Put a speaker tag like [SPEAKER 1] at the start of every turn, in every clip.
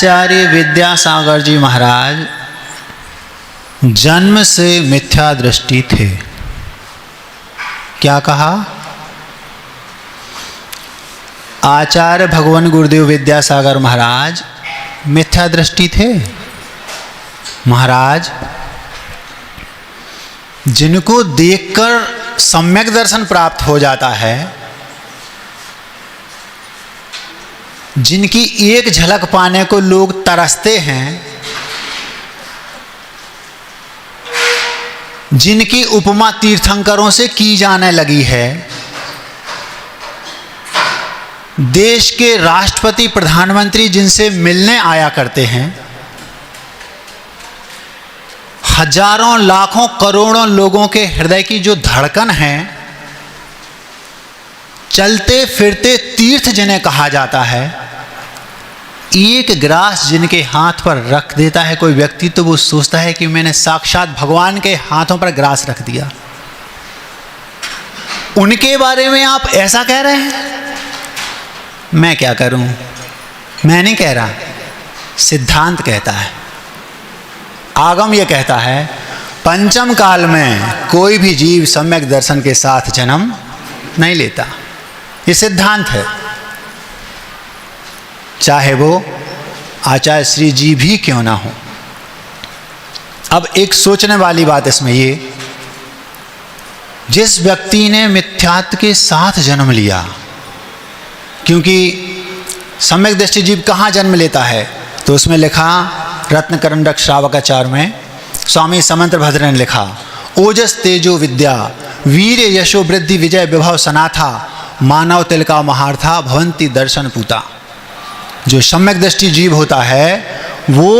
[SPEAKER 1] आचार्य विद्यासागर जी महाराज जन्म से मिथ्या दृष्टि थे। क्या कहा? आचार्य भगवान गुरुदेव विद्यासागर महाराज मिथ्या दृष्टि थे। महाराज जिनको देखकर सम्यक दर्शन प्राप्त हो जाता है, जिनकी एक झलक पाने को लोग तरसते हैं, जिनकी उपमा तीर्थंकरों से की जाने लगी है, देश के राष्ट्रपति प्रधानमंत्री जिनसे मिलने आया करते हैं, हजारों लाखों करोड़ों लोगों के हृदय की जो धड़कन है, चलते फिरते तीर्थ जिन्हें कहा जाता है, एक ग्रास जिनके हाथ पर रख देता है कोई व्यक्ति तो वो सोचता है कि मैंने साक्षात भगवान के हाथों पर ग्रास रख दिया। उनके बारे में आप ऐसा कह रहे हैं? मैं क्या करूं? मैं नहीं कह रहा, सिद्धांत कहता है, आगम यह कहता है, पंचम काल में कोई भी जीव सम्यक दर्शन के साथ जन्म नहीं लेता। ये सिद्धांत है, चाहे वो आचार्य श्री जी भी क्यों ना हो। अब एक सोचने वाली बात इसमें ये, जिस व्यक्ति ने मिथ्यात्व के साथ जन्म लिया, क्योंकि सम्यक दृष्टि जीव कहाँ जन्म लेता है, तो उसमें लिखा रत्नकरंडक श्रावकाचार्य में स्वामी समंत्र भद्र ने लिखा, ओजस तेजो विद्या वीर यशो वृद्धि विजय विभव सनाथा मानव तिलका महार्था भवंती दर्शन पूता। जो सम्यक दृष्टि जीव होता है वो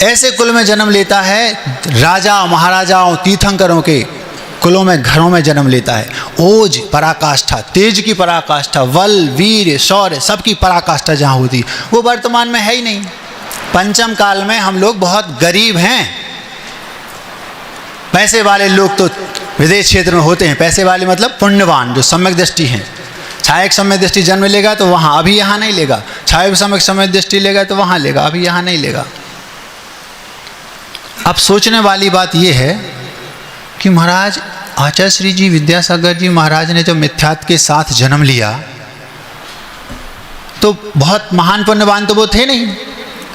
[SPEAKER 1] ऐसे कुल में जन्म लेता है, राजा महाराजाओं तीर्थंकरों के कुलों में, घरों में जन्म लेता है। ओज पराकाष्ठा, तेज की पराकाष्ठा, बल वीर शौर्य सबकी पराकाष्ठा जहाँ होती, वो वर्तमान में है ही नहीं। पंचम काल में हम लोग बहुत गरीब हैं। पैसे वाले लोग तो विदेश क्षेत्र में होते हैं, पैसे वाले मतलब पुण्यवान जो सम्यक दृष्टि हैं। छायक सम्यक दृष्टि जन्म लेगा तो वहाँ, अभी यहाँ नहीं लेगा। छायक सम्यक दृष्टि लेगा तो वहाँ लेगा, अभी यहाँ नहीं लेगा। अब सोचने वाली बात यह है कि महाराज आचार्य श्री जी विद्यासागर जी महाराज ने जो मिथ्यात्व के साथ जन्म लिया तो बहुत महान पुण्यवान तो वो थे नहीं,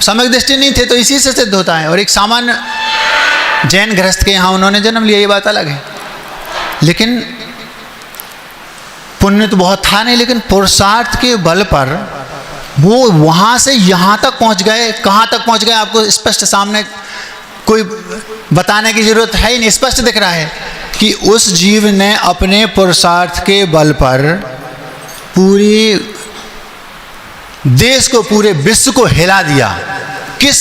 [SPEAKER 1] सम्यक दृष्टि नहीं थे, तो इसी से सिद्ध होता है। और एक सामान्य जैन गृहस्थ के यहाँ उन्होंने जन्म लिया, ये बात अलग है। लेकिन पुण्य तो बहुत था नहीं, लेकिन पुरुषार्थ के बल पर वो वहाँ से यहाँ तक पहुँच गए। कहाँ तक पहुँच गए आपको स्पष्ट सामने कोई बताने की जरूरत है ही नहीं, स्पष्ट दिख रहा है कि उस जीव ने अपने पुरुषार्थ के बल पर पूरी देश को, पूरे विश्व को हिला दिया। किस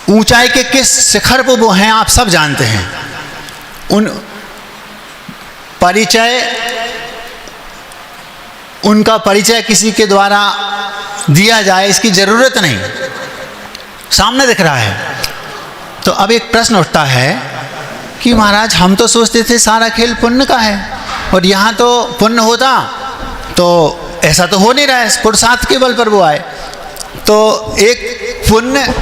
[SPEAKER 1] ऊंचाई के किस शिखर पर वो हैं आप सब जानते हैं। उन परिचय, उनका परिचय किसी के द्वारा दिया जाए इसकी जरूरत नहीं, सामने दिख रहा है। तो अब एक प्रश्न उठता है कि महाराज हम तो सोचते थे सारा खेल पुण्य का है, और यहाँ तो पुण्य होता तो ऐसा तो हो नहीं रहा है, पुरुषार्थ के बल पर वो आए। तो एक पुण्य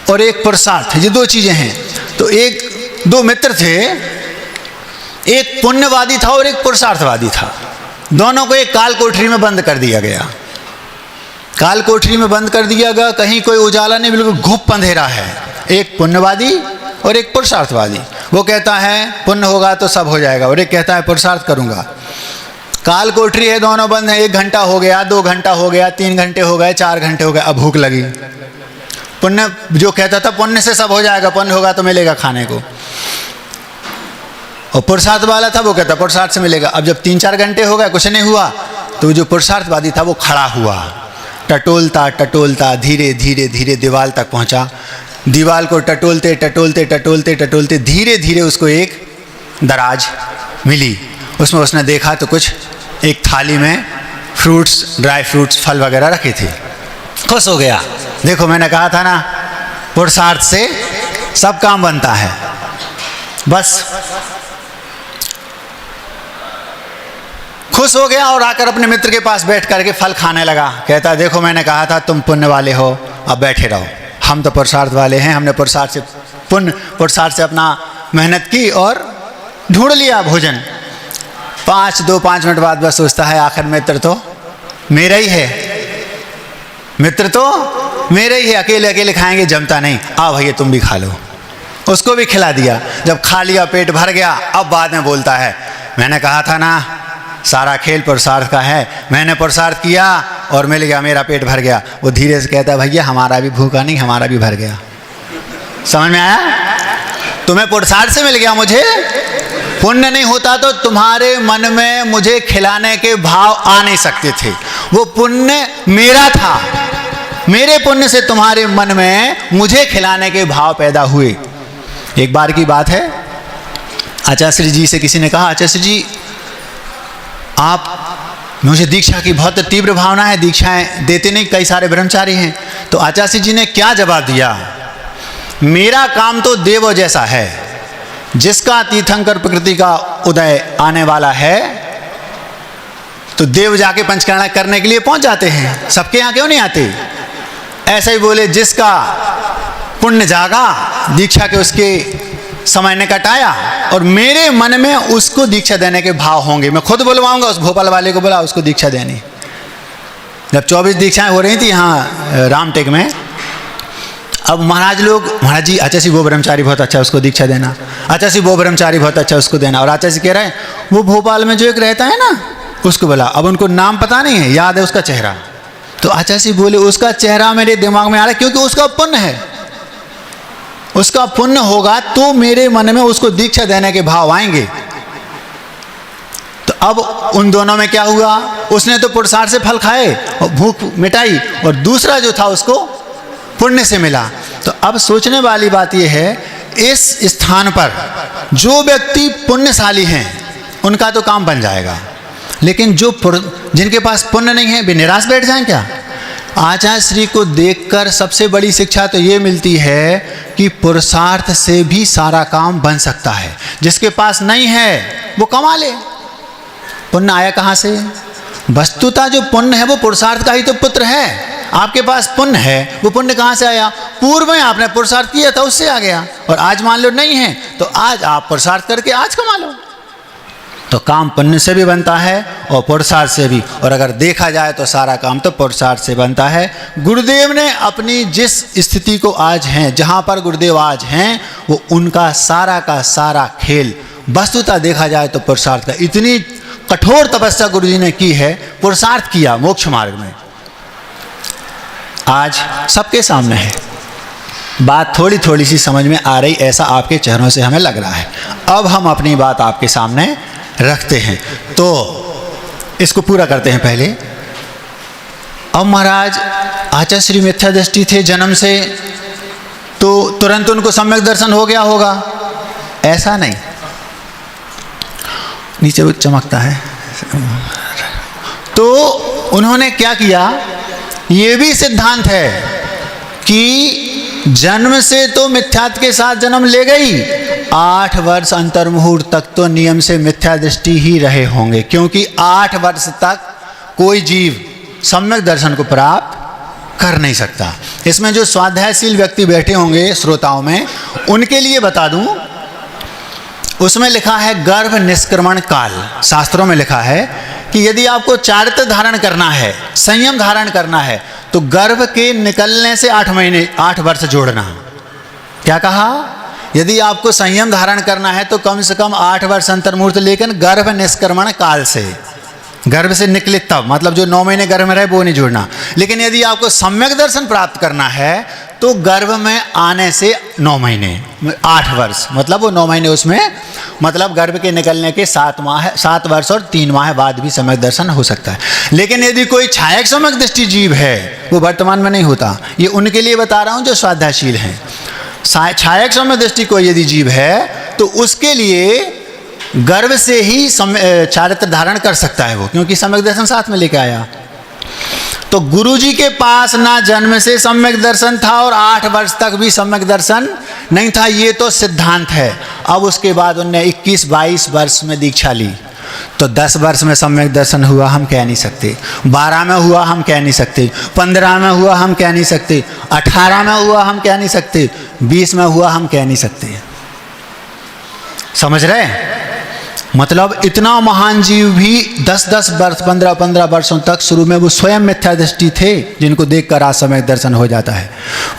[SPEAKER 1] और एक पुरुषार्थ, ये दो चीजें हैं। तो दो मित्र थे, एक पुण्यवादी था और एक पुरुषार्थवादी था। दोनों को एक काल कोठरी में बंद कर दिया गया। काल कोठरी में बंद कर दिया गया, कहीं कोई उजाला नहीं, बिल्कुल घुप अंधेरा है। एक पुण्यवादी और एक पुरुषार्थवादी। वो कहता है पुण्य होगा तो सब हो जाएगा, और एक कहता है पुरुषार्थ करूंगा। काल कोठरी है, दोनों बंद है। 1 घंटा हो गया, 2 घंटा हो गया, 3 घंटे हो गए, 4 घंटे हो गए, अब भूख लगी। पुण्य जो कहता था पुण्य से सब हो जाएगा, पुण्य होगा तो मिलेगा खाने को, और पुरुषार्थ वाला था वो कहता पुरुषार्थ से मिलेगा। अब जब 3-4 घंटे हो गए कुछ नहीं हुआ, तो जो पुरुषार्थवादी था वो खड़ा हुआ, टटोलता टटोलता धीरे धीरे धीरे दीवार तक पहुंचा। दीवार को टटोलते टटोलते टटोलते टटोलते धीरे धीरे उसको एक दराज मिली। उसमें उसने देखा तो कुछ एक थाली में फ्रूट्स, ड्राई फ्रूट्स, फल वगैरह रखे थे। खुश हो गया, देखो मैंने कहा था ना पुरुषार्थ से सब काम बनता है। बस खुश हो गया और आकर अपने मित्र के पास बैठ करके फल खाने लगा। कहता देखो मैंने कहा था तुम पुण्य वाले हो, अब बैठे रहो, हम तो पुरुषार्थ वाले हैं, हमने पुरुषार्थ से अपना मेहनत की और ढूंढ लिया भोजन। 5 मिनट बाद बस सोचता है आखिर मित्र तो मेरा ही है, मित्र तो मेरे ही है, अकेले अकेले खाएंगे जमता नहीं, आओ भैया तुम भी खा लो। उसको भी खिला दिया। जब खा लिया पेट भर गया, अब बाद में बोलता है मैंने कहा था ना सारा खेल पुरुषार्थ का है, मैंने पुरुषार्थ किया और मिल गया, मेरा पेट भर गया। वो धीरे से कहता है भैया हमारा भी भूखा नहीं, हमारा भी भर गया। समझ में आया? तुम्हें पुरुषार्थ से मिल गया, मुझे पुण्य नहीं होता तो तुम्हारे मन में मुझे खिलाने के भाव आ नहीं सकते थे। वो पुण्य मेरा था, मेरे पुण्य से तुम्हारे मन में मुझे खिलाने के भाव पैदा हुए। एक बार की बात है, आचार्य जी से किसी ने कहा आचार्य जी आप मुझे दीक्षा की बहुत तीव्र भावना है, दीक्षाएं देते नहीं, कई सारे ब्रह्मचारी हैं। तो आचार्य जी ने क्या जवाब दिया, मेरा काम तो देव जैसा है, जिसका तीर्थंकर प्रकृति का उदय आने वाला है तो देव जाके पंचकर्मा करने के लिए पहुंच जाते हैं, सबके यहाँ क्यों नहीं आते। ऐसे ही बोले जिसका पुण्य जागा दीक्षा के उसके समय ने कटाया और मेरे मन में उसको दीक्षा देने के भाव होंगे, मैं खुद बुलवाऊंगा उस भोपाल वाले को, बोला उसको दीक्षा देनी। जब 24 दीक्षाएं हो रही थी यहाँ रामटेक में, अब महाराज जी आचार्य जी वो ब्रह्मचारी बहुत अच्छा उसको दीक्षा देना, आचार्य जी वो ब्रह्मचारी बहुत अच्छा उसको देना। और आचार्य जी कह रहे हैं वो भोपाल में जो एक रहता है ना उसको बोला, अब उनको नाम पता नहीं है, याद है उसका चेहरा। तो आचार्य जी बोले उसका चेहरा मेरे दिमाग में आ रहा है क्योंकि उसका पुण्य है, उसका पुण्य होगा तो मेरे मन में उसको दीक्षा देने के भाव आएंगे। तो अब उन दोनों में क्या हुआ, उसने तो पुरुषार्थ से फल खाए और भूख मिटाई और दूसरा जो था उसको पुण्य से मिला। तो अब सोचने वाली बात यह है, इस स्थान पर जो व्यक्ति पुण्यशाली हैं उनका तो काम बन जाएगा, लेकिन जिनके पास पुण्य नहीं है वे निराश बैठ जाएं क्या। आचार्य श्री को देखकर सबसे बड़ी शिक्षा तो ये मिलती है कि पुरुषार्थ से भी सारा काम बन सकता है। जिसके पास नहीं है वो कमा ले। पुण्य आया कहाँ से? वस्तुतः जो पुण्य है वो पुरुषार्थ का ही तो पुत्र है। आपके पास पुण्य है, वो पुण्य कहाँ से आया? पूर्व में आपने पुरुषार्थ किया था उससे आ गया। और आज मान लो नहीं है तो आज आप पुरुषार्थ करके आज कमा लो। तो काम पुण्य से भी बनता है और पुरुषार्थ से भी। और अगर देखा जाए तो सारा काम तो पुरुषार्थ से बनता है। गुरुदेव ने अपनी जिस स्थिति को आज हैं, जहाँ पर गुरुदेव आज हैं, वो उनका सारा का सारा खेल वस्तुतः देखा जाए तो पुरुषार्थ का। इतनी कठोर तपस्या गुरुजी ने की है, पुरुषार्थ किया मोक्ष मार्ग में, आज सबके सामने है। बात थोड़ी थोड़ी सी समझ में आ रही, ऐसा आपके चेहरों से हमें लग रहा है। अब हम अपनी बात आपके सामने रखते हैं, तो इसको पूरा करते हैं पहले। अब महाराज आचार्य श्री मिथ्या दृष्टि थे जन्म से, तो तुरंत उनको सम्यक दर्शन हो गया होगा, ऐसा नहीं। नीचे वो चमकता है। तो उन्होंने क्या किया, ये भी सिद्धांत है कि जन्म से तो मिथ्यात्व के साथ जन्म ले गई, 8 वर्ष अंतर्मुहूर्त तक तो नियम से मिथ्या दृष्टि ही रहे होंगे, क्योंकि 8 वर्ष तक कोई जीव सम्यक दर्शन को प्राप्त कर नहीं सकता। इसमें जो स्वाध्यायशील व्यक्ति बैठे होंगे श्रोताओं में, उनके लिए बता दूं, उसमें लिखा है गर्भ निष्क्रमण काल। शास्त्रों में लिखा है कि यदि आपको चारित्र धारण करना है, संयम धारण करना है, तो गर्भ के निकलने से 8 वर्ष जोड़ना। क्या कहा? यदि आपको संयम धारण करना है तो कम से कम 8 वर्ष अंतर्मुहूर्त, लेकिन गर्भ निष्क्रमण काल से, गर्भ से निकले तब, मतलब जो 9 महीने गर्भ में रहे वो नहीं जोड़ना। लेकिन यदि आपको सम्यक दर्शन प्राप्त करना है तो गर्भ में आने से 9 महीने, 8 वर्ष, मतलब वो 9 महीने उसमें, मतलब गर्भ के निकलने के 7 वर्ष और 3 माह बाद भी सम्यक दर्शन हो सकता है। लेकिन यदि कोई छायक सम्यक दृष्टि जीव है, वो वर्तमान में नहीं होता। ये उनके लिए बता रहा हूँ जो स्वाध्यायशील हैं। छायक सम्यक दृष्टि कोई यदि जीव है तो उसके लिए गर्भ से ही चारित्र धारण कर सकता है वो, क्योंकि सम्यक दर्शन साथ में लेके आया। तो गुरुजी के पास ना जन्म से सम्यक दर्शन था और 8 वर्ष तक भी सम्यक दर्शन नहीं था, ये तो सिद्धांत है। अब उसके बाद उन्होंने 21-22 वर्ष में दीक्षा ली। तो 10 वर्ष में सम्यक दर्शन हुआ हम कह नहीं सकते, 12 में हुआ हम कह नहीं सकते, 15 में हुआ हम कह नहीं सकते, 18 में हुआ हम कह नहीं सकते, 20 में हुआ हम कह नहीं सकते। समझ रहे? मतलब इतना महान जीव भी 10-10 वर्ष 15-15 वर्षों तक शुरू में वो स्वयं मिथ्या दृष्टि थे, जिनको देखकर आज सम्यक दर्शन हो जाता है।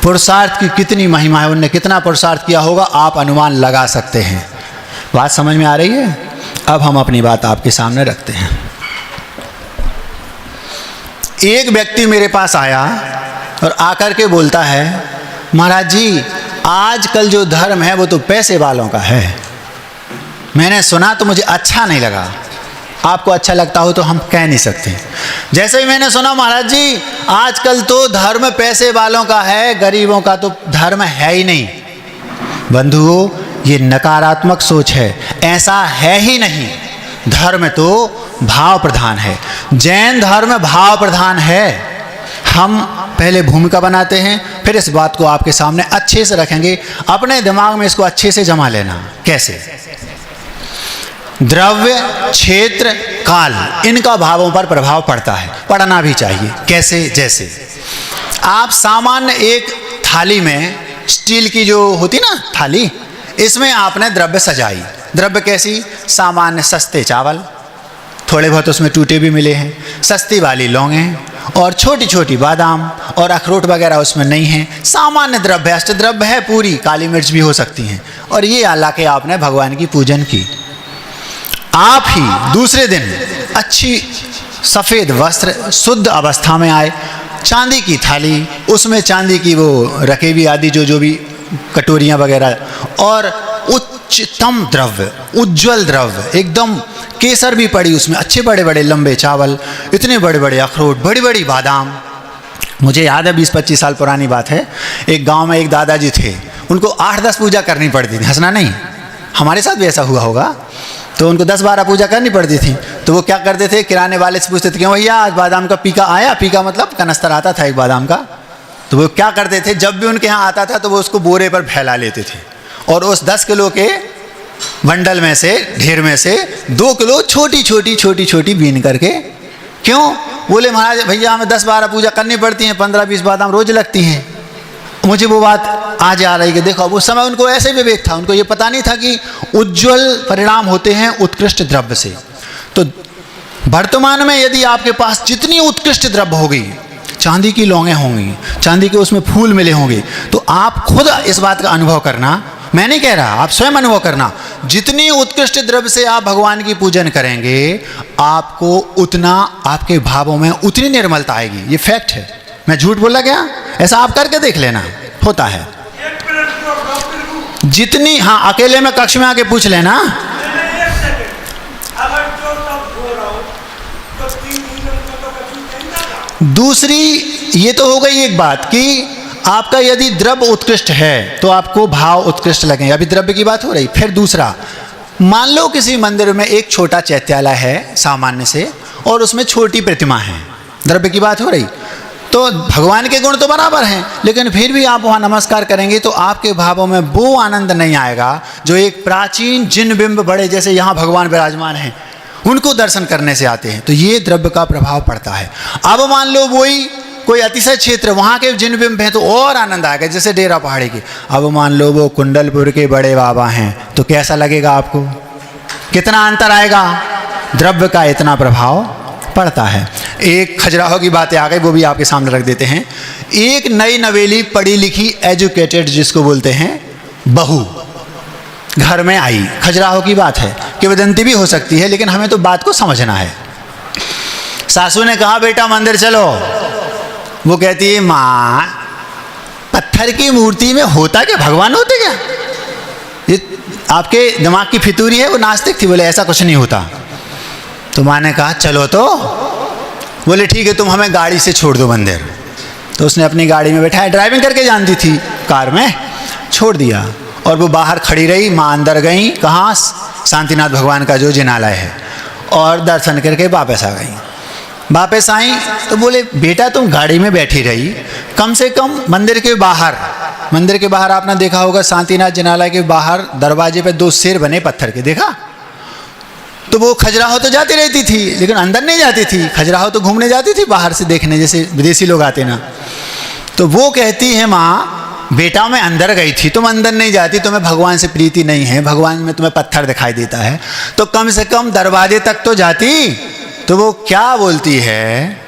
[SPEAKER 1] पुरुषार्थ की कितनी महिमा है, उनने कितना पुरुषार्थ किया होगा, आप अनुमान लगा सकते हैं। बात समझ में आ रही है? अब हम अपनी बात आपके सामने रखते हैं। एक व्यक्ति मेरे पास आया और आकर के बोलता है, महाराज जी आजकल जो धर्म है वो तो पैसे वालों का है। मैंने सुना तो मुझे अच्छा नहीं लगा, आपको अच्छा लगता हो तो हम कह नहीं सकते। जैसे ही मैंने सुना महाराज जी आजकल तो धर्म पैसे वालों का है, गरीबों का तो धर्म है ही नहीं। बंधुओं, ये नकारात्मक सोच है, ऐसा है ही नहीं। धर्म तो भाव प्रधान है, जैन धर्म भाव प्रधान है। हम पहले भूमिका बनाते हैं, फिर इस बात को आपके सामने अच्छे से रखेंगे, अपने दिमाग में इसको अच्छे से जमा लेना। कैसे? द्रव्य, क्षेत्र, काल, इनका भावों पर प्रभाव पड़ता है, पड़ना भी चाहिए। कैसे? जैसे आप सामान्य एक थाली में, स्टील की जो होती ना थाली, इसमें आपने द्रव्य सजाई। द्रव्य कैसी? सामान्य सस्ते चावल, थोड़े बहुत उसमें टूटे भी मिले हैं, सस्ती वाली लौंगें और छोटी छोटी बादाम और अखरोट वगैरह उसमें नहीं है। सामान्य द्रव्य, अष्टद्रव्य है पूरी, काली मिर्च भी हो सकती हैं। और ये अल्लाह के आपने भगवान की पूजन की। आप ही दूसरे दिन अच्छी सफ़ेद वस्त्र, शुद्ध अवस्था में आए, चांदी की थाली, उसमें चांदी की वो रकेबी आदि जो भी कटोरियाँ वगैरह, और उच्चतम द्रव्य, उज्ज्वल द्रव्य, एकदम केसर भी पड़ी उसमें, अच्छे बड़े बड़े लंबे चावल, इतने बड़े बड़े अखरोट, बड़ी बड़ी बादाम। मुझे याद है 20-25 साल पुरानी बात है, एक गांव में एक दादाजी थे, उनको 8-10 पूजा करनी पड़ती थी। हंसना नहीं, हमारे साथ भी ऐसा हुआ होगा। तो उनको 10-12 पूजा करनी पड़ती थी। तो वो क्या करते थे, किराने वाले से पूछते थे क्यों भैया आज बादाम का पीका आया? पीका मतलब कनस्तर आता था एक बादाम का। तो वो क्या करते थे, जब भी उनके यहाँ आता था तो वो उसको बोरे पर फैला लेते थे और उस 10 किलो के बंडल में से, ढेर में से 2 किलो छोटी छोटी बीन करके, क्यों? बोले महाराज भैया हमें 10-12 पूजा करनी पड़ती हैं, 15-20 बादाम रोज लगती हैं। मुझे वो बात आज आ रही है कि देखो, उस समय उनको ऐसे विवेक था, उनको ये पता नहीं था कि उज्ज्वल परिणाम होते हैं उत्कृष्ट द्रव्य से। तो वर्तमान में यदि आपके पास जितनी उत्कृष्ट द्रव्य होगी, चांदी की लौंगें होंगी, चांदी के उसमें फूल मिले होंगे, तो आप खुद इस बात का अनुभव करना, मैं नहीं कह रहा, आप स्वयं अनुभव करना, जितनी उत्कृष्ट द्रव्य से आप भगवान की पूजन करेंगे, आपको उतना, आपके भावों में उतनी निर्मलता आएगी। ये फैक्ट है, मैं झूठ बोला क्या? ऐसा आप करके देख लेना, होता है। जितनी, हाँ अकेले में कक्ष में आके पूछ लेना। दूसरी ये तो हो गई एक बात कि आपका यदि द्रव्य उत्कृष्ट है तो आपको भाव उत्कृष्ट लगेंगे, अभी द्रव्य की बात हो रही। फिर दूसरा, मान लो किसी मंदिर में एक छोटा चैत्यालय है सामान्य से, और उसमें छोटी प्रतिमा है, द्रव्य की बात हो रही, तो भगवान के गुण तो बराबर हैं, लेकिन फिर भी आप वहाँ नमस्कार करेंगे तो आपके भावों में वो आनंद नहीं आएगा जो एक प्राचीन जिन बिंब बड़े जैसे यहाँ भगवान विराजमान हैं उनको दर्शन करने से आते हैं। तो ये द्रव्य का प्रभाव पड़ता है। अब मान लो वही कोई अतिशय क्षेत्र, वहाँ के जिन बिंब हैं तो और आनंद आएगा, जैसे डेरा पहाड़ी के। अब मान लो वो कुंडलपुर के बड़े बाबा हैं, तो कैसा लगेगा आपको? कितना अंतर आएगा? द्रव्य का इतना प्रभाव पड़ता है। एक खजुराहो की बातें आ गई, वो भी आपके सामने रख देते हैं। एक नई नवेली पढ़ी लिखी एजुकेटेड जिसको बोलते हैं बहू घर में आई, खजुराहो की बात है, किंवदंती भी हो सकती है, लेकिन हमें तो बात को समझना है। सासू ने कहा बेटा मंदिर चलो, वो कहती है माँ पत्थर की मूर्ति में होता क्या, भगवान होते क्या? ये आपके दिमाग की फितूरी है। वो नास्तिक थी, बोले ऐसा कुछ नहीं होता। तो माँ ने कहा चलो, तो बोले ठीक है तुम हमें गाड़ी से छोड़ दो मंदिर। तो उसने अपनी गाड़ी में बैठाया, ड्राइविंग करके जानती थी, कार में छोड़ दिया और वो बाहर खड़ी रही। माँ अंदर गई, कहाँ? शांतिनाथ भगवान का जो जिनालय है, और दर्शन करके वापस आ गई। वापस आई तो बोले बेटा तुम गाड़ी में बैठी रही, कम से कम मंदिर के बाहर आपने देखा होगा, शांतिनाथ जिनालय के बाहर दरवाजे पे 2 शेर बने पत्थर के, देखा? तो वो खजुराहो तो जाती रहती थी, लेकिन अंदर नहीं जाती थी। खजुराहो तो घूमने जाती थी बाहर से देखने, जैसे विदेशी लोग आते ना। तो वो कहती है, माँ बेटा मैं अंदर गई थी, तुम अंदर नहीं जाती, तुम्हें भगवान से प्रीति नहीं है, भगवान में तुम्हें पत्थर दिखाई देता है, तो कम से कम दरवाजे तक तो जाती। तो वो क्या बोलती है,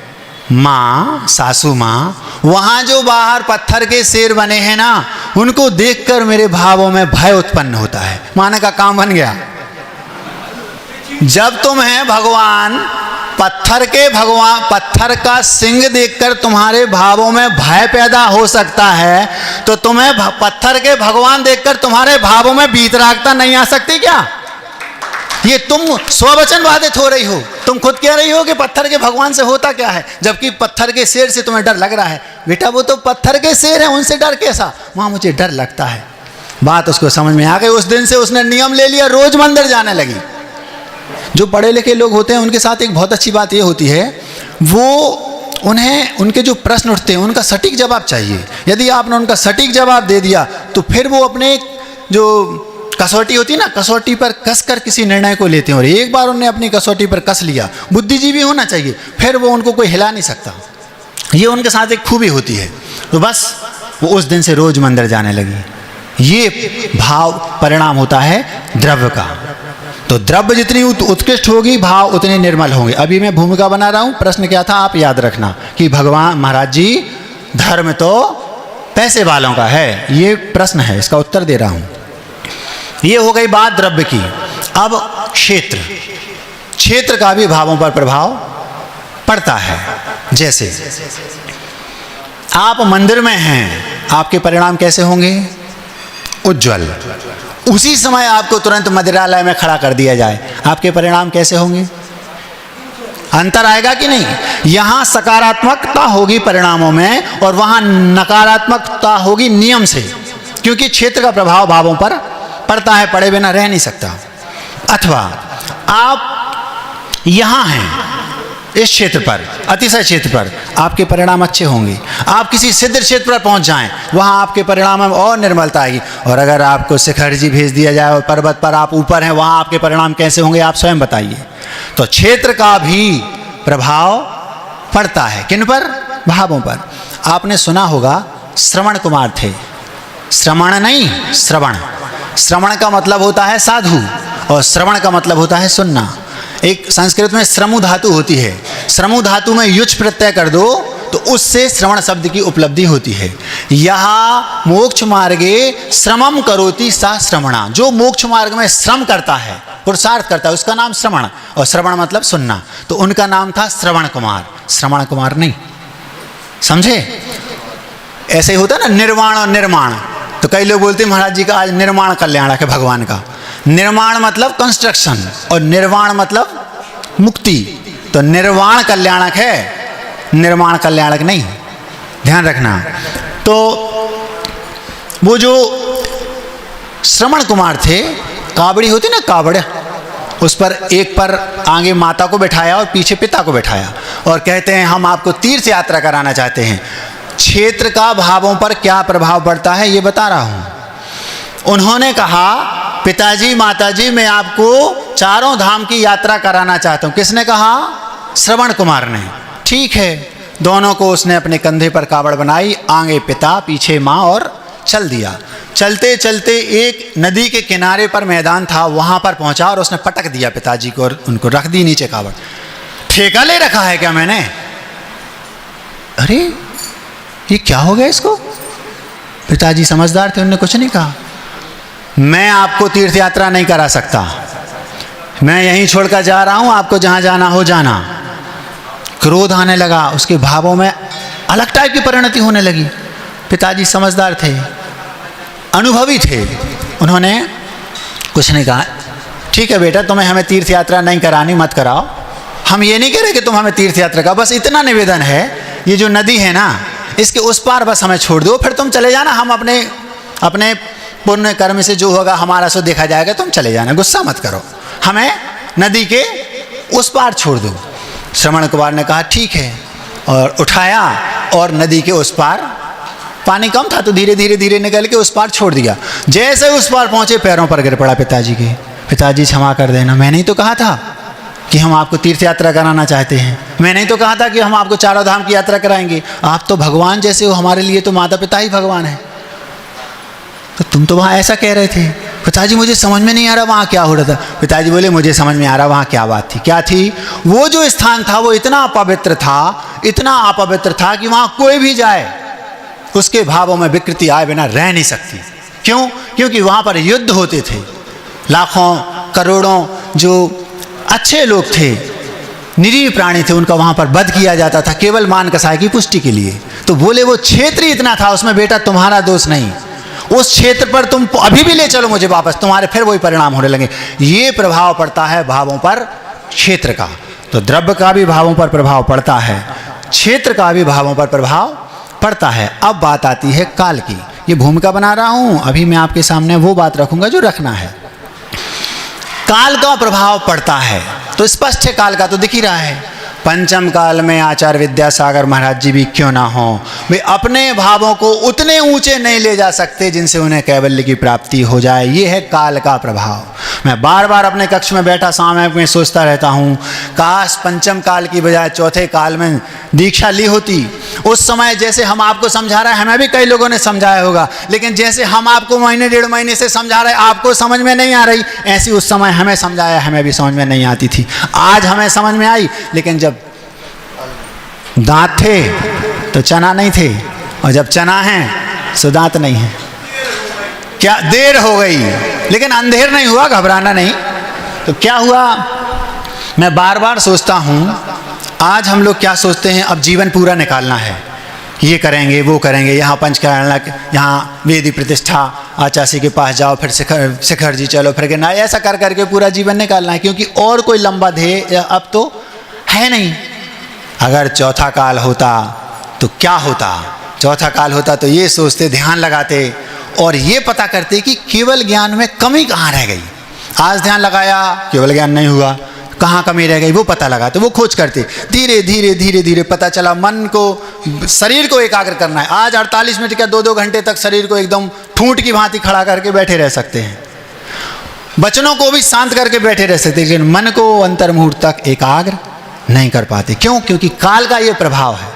[SPEAKER 1] माँ, सासू माँ, वहाँ जो बाहर पत्थर के शेर बने हैं ना, उनको देखकर मेरे भावों में भय उत्पन्न होता है। माने का काम बन गया। जब तुम्हें भगवान पत्थर का सिंह देखकर तुम्हारे भावों में भय पैदा हो सकता है, तो तुम्हें पत्थर के भगवान देखकर तुम्हारे भावों में वीतरागता नहीं आ सकती क्या? ये तुम स्ववचन बाधित हो रही हो। तुम खुद कह रही हो कि पत्थर के भगवान से होता क्या है, जबकि पत्थर के शेर से तुम्हें डर लग रहा है। बेटा वो तो पत्थर के शेर है, उनसे डर कैसा? माँ मुझे डर लगता है। बात उसको समझ में आ गई। उस दिन से उसने नियम ले लिया, रोज मंदिर जाने लगी। जो पढ़े लिखे लोग होते हैं उनके साथ एक बहुत अच्छी बात ये होती है, वो उन्हें उनके जो प्रश्न उठते हैं उनका सटीक जवाब चाहिए। यदि आपने उनका सटीक जवाब दे दिया तो फिर वो अपने जो कसौटी होती है ना, कसौटी पर कस कर किसी निर्णय को लेते हैं। और एक बार उन्हें अपनी कसौटी पर कस लिया, बुद्धिजीवी होना चाहिए, फिर वो उनको कोई हिला नहीं सकता। ये उनके साथ एक खूबी होती है। तो बस वो उस दिन से रोज मंदिर जाने लगी। ये भाव परिणाम होता है द्रव्य का। तो द्रव्य जितनी उत्कृष्ट होगी, भाव उतने निर्मल होंगे। अभी मैं भूमिका बना रहा हूं। प्रश्न क्या था आप याद रखना कि भगवान महाराज जी, धर्म तो पैसे वालों का है, ये प्रश्न है, इसका उत्तर दे रहा हूं। ये हो गई बात द्रव्य की। अब क्षेत्र का भी भावों पर प्रभाव पड़ता है। जैसे आप मंदिर में हैं, आपके परिणाम कैसे होंगे? उज्ज्वल। उसी समय आपको तुरंत मदिरालय में खड़ा कर दिया जाए, आपके परिणाम कैसे होंगे? अंतर आएगा कि नहीं? यहां सकारात्मकता होगी परिणामों में और वहां नकारात्मकता होगी नियम से, क्योंकि क्षेत्र का प्रभाव भावों पर पड़ता है, पड़े बिना रह नहीं सकता। अथवा आप यहां हैं इस क्षेत्र पर, अतिशय क्षेत्र पर, आपके परिणाम अच्छे होंगे। आप किसी सिद्ध क्षेत्र पर पहुंच जाएं, वहां आपके परिणाम में और निर्मलता आएगी। और अगर आपको शिखर जी भेज दिया जाए और पर्वत पर आप ऊपर हैं, वहां आपके परिणाम कैसे होंगे आप स्वयं बताइए। तो क्षेत्र का भी प्रभाव पड़ता है। किन पर? भावों पर। आपने सुना होगा श्रवण कुमार थे। श्रवण नहीं, श्रवण। श्रवण का मतलब होता है साधु और श्रवण का मतलब होता है सुनना। एक संस्कृत में श्रमु धातु होती है। श्रमु धातु में युच प्रत्यय कर दो तो उससे श्रवण शब्द की उपलब्धि होती है। यहाँ मोक्ष मार्गे श्रमम करोति सा श्रवणा। जो मोक्ष मार्ग में श्रम करता है, पुरुषार्थ करता है, उसका नाम श्रवण। और श्रवण मतलब सुनना। तो उनका नाम था श्रवण कुमार, श्रवण कुमार नहीं। समझे? ऐसे ही होता है ना निर्वाण और निर्माण। तो कई लोग बोलते हैं महाराज जी का आज निर्माण कल्याणक है भगवान का। निर्माण मतलब कंस्ट्रक्शन और निर्वाण मतलब मुक्ति। तो निर्वाण कल्याणक है, निर्माण कल्याणक नहीं, ध्यान रखना। तो वो जो श्रवण कुमार थे, कावड़ी होती ना, कावड़, उस पर एक पर आगे माता को बैठाया और पीछे पिता को बैठाया और कहते हैं हम आपको तीर्थ यात्रा कराना चाहते हैं। क्षेत्र का भावों पर क्या प्रभाव पड़ता है ये बता रहा हूं। उन्होंने कहा पिताजी माताजी मैं आपको चारों धाम की यात्रा कराना चाहता हूं। किसने कहा? श्रवण कुमार ने। ठीक है, दोनों को उसने अपने कंधे पर कावड़ बनाई, आगे पिता पीछे माँ, और चल दिया। चलते चलते एक नदी के किनारे पर मैदान था, वहां पर पहुंचा और उसने पटक दिया पिताजी को और उनको रख दी नीचे कावड़। ठेका ले रखा है क्या मैंने? अरे ये क्या हो गया इसको? पिताजी समझदार थे, उन्होंने कुछ नहीं कहा। मैं आपको तीर्थ यात्रा नहीं करा सकता, मैं यहीं छोड़कर जा रहा हूं, आपको जहां जाना हो जाना। क्रोध आने लगा, उसके भावों में अलग टाइप की परिणति होने लगी। पिताजी समझदार थे, अनुभवी थे, उन्होंने कुछ नहीं कहा। ठीक है बेटा, तुम्हें हमें तीर्थ यात्रा नहीं करानी, मत कराओ। हम ये नहीं कह रहे कि तुम हमें तीर्थ यात्रा का, बस इतना निवेदन है, ये जो नदी है ना, इसके उस पार बस हमें छोड़ दो, फिर तुम चले जाना। हम अपने पुण्य कर्म से जो होगा हमारा सो देखा जाएगा, तुम चले जाना, गुस्सा मत करो, हमें नदी के उस पार छोड़ दो। श्रवण कुमार ने कहा ठीक है, और उठाया और नदी के उस पार, पानी कम था तो धीरे धीरे धीरे निकल के उस पार छोड़ दिया। जैसे उस पार पहुंचे पैरों पर गिर पड़ा पिताजी के। पिताजी क्षमा कर देना, मैंने ही तो कहा था कि हम आपको तीर्थ यात्रा कराना चाहते हैं, मैंने ही तो कहा था कि हम आपको चारों धाम की यात्रा कराएंगे, आप तो भगवान जैसे हो, हमारे लिए तो माता पिता ही भगवान है, तो तुम तो वहाँ ऐसा कह रहे थे। पिताजी मुझे समझ में नहीं आ रहा वहाँ क्या हो रहा था। पिताजी बोले मुझे समझ में आ रहा वहाँ क्या बात थी। क्या थी? वो जो स्थान था वो इतना अपवित्र था, इतना अपवित्र था कि वहाँ कोई भी जाए उसके भावों में विकृति आए बिना रह नहीं सकती। क्यों? क्योंकि वहाँ पर युद्ध होते थे, लाखों करोड़ों जो अच्छे लोग थे, निरीह प्राणी थे, उनका वहाँ पर वध किया जाता था केवल मान कसाय की पुष्टि के लिए। तो बोले वो क्षेत्र ही इतना था, उसमें बेटा तुम्हारा दोष नहीं, उस क्षेत्र पर तुम अभी भी ले चलो मुझे वापस, तुम्हारे फिर वही परिणाम होने लगे। ये प्रभाव पड़ता है भावों पर क्षेत्र का। तो द्रव्य का भी भावों पर प्रभाव पड़ता है, क्षेत्र का भी भावों पर प्रभाव पड़ता है। अब बात आती है काल की। ये भूमिका बना रहा हूं, अभी मैं आपके सामने वो बात रखूंगा जो रखना है। काल का प्रभाव पड़ता है तो स्पष्ट है, काल का तो दिख ही रहा है। पंचम काल में आचार्य विद्यासागर महाराज जी भी क्यों ना हो, वे अपने भावों को उतने ऊंचे नहीं ले जा सकते जिनसे उन्हें कैवल्य की प्राप्ति हो जाए। ये है काल का प्रभाव। मैं बार बार अपने कक्ष में बैठा समय में सोचता रहता हूँ, काश पंचम काल की बजाय चौथे काल में दीक्षा ली होती। उस समय जैसे हम आपको समझा रहे हैं, हमें भी कई लोगों ने समझाया होगा, लेकिन जैसे हम आपको महीने डेढ़ महीने से समझा रहे, आपको समझ में नहीं आ रही, ऐसी उस समय हमें समझाया, हमें भी समझ में नहीं आती थी। आज हमें समझ में आई, लेकिन जब दांत थे तो चना नहीं थे, और जब चना है सो दांत नहीं है। क्या देर हो गई, लेकिन अंधेर नहीं हुआ, घबराना नहीं। तो क्या हुआ, मैं बार बार सोचता हूँ, आज हम लोग क्या सोचते हैं, अब जीवन पूरा निकालना है, ये करेंगे वो करेंगे, यहाँ पंचकारण, यहाँ वेदी प्रतिष्ठा, आचार्य के पास जाओ, फिर शिखर जी चलो, फिर ना, ऐसा कर करके पूरा जीवन निकालना है, क्योंकि और कोई लंबा ध्येय अब तो है नहीं। अगर चौथा काल होता तो क्या होता? चौथा काल होता तो ये सोचते, ध्यान लगाते और ये पता करते कि केवल ज्ञान में कमी कहाँ रह गई। आज ध्यान लगाया, केवल ज्ञान नहीं हुआ, कहाँ कमी रह गई वो पता लगाते, वो खोज करते। धीरे धीरे धीरे धीरे पता चला मन को, शरीर को एकाग्र करना है। आज 48 मिनट क्या 2-2 घंटे तक शरीर को एकदम ठूंठ की भांति खड़ा करके बैठे रह सकते हैं, वचनों को भी शांत करके बैठे रह सकते हैं, लेकिन मन को अंतर्मुहूर्त तक एकाग्र नहीं कर पाते। क्यों? क्योंकि काल का ये प्रभाव है।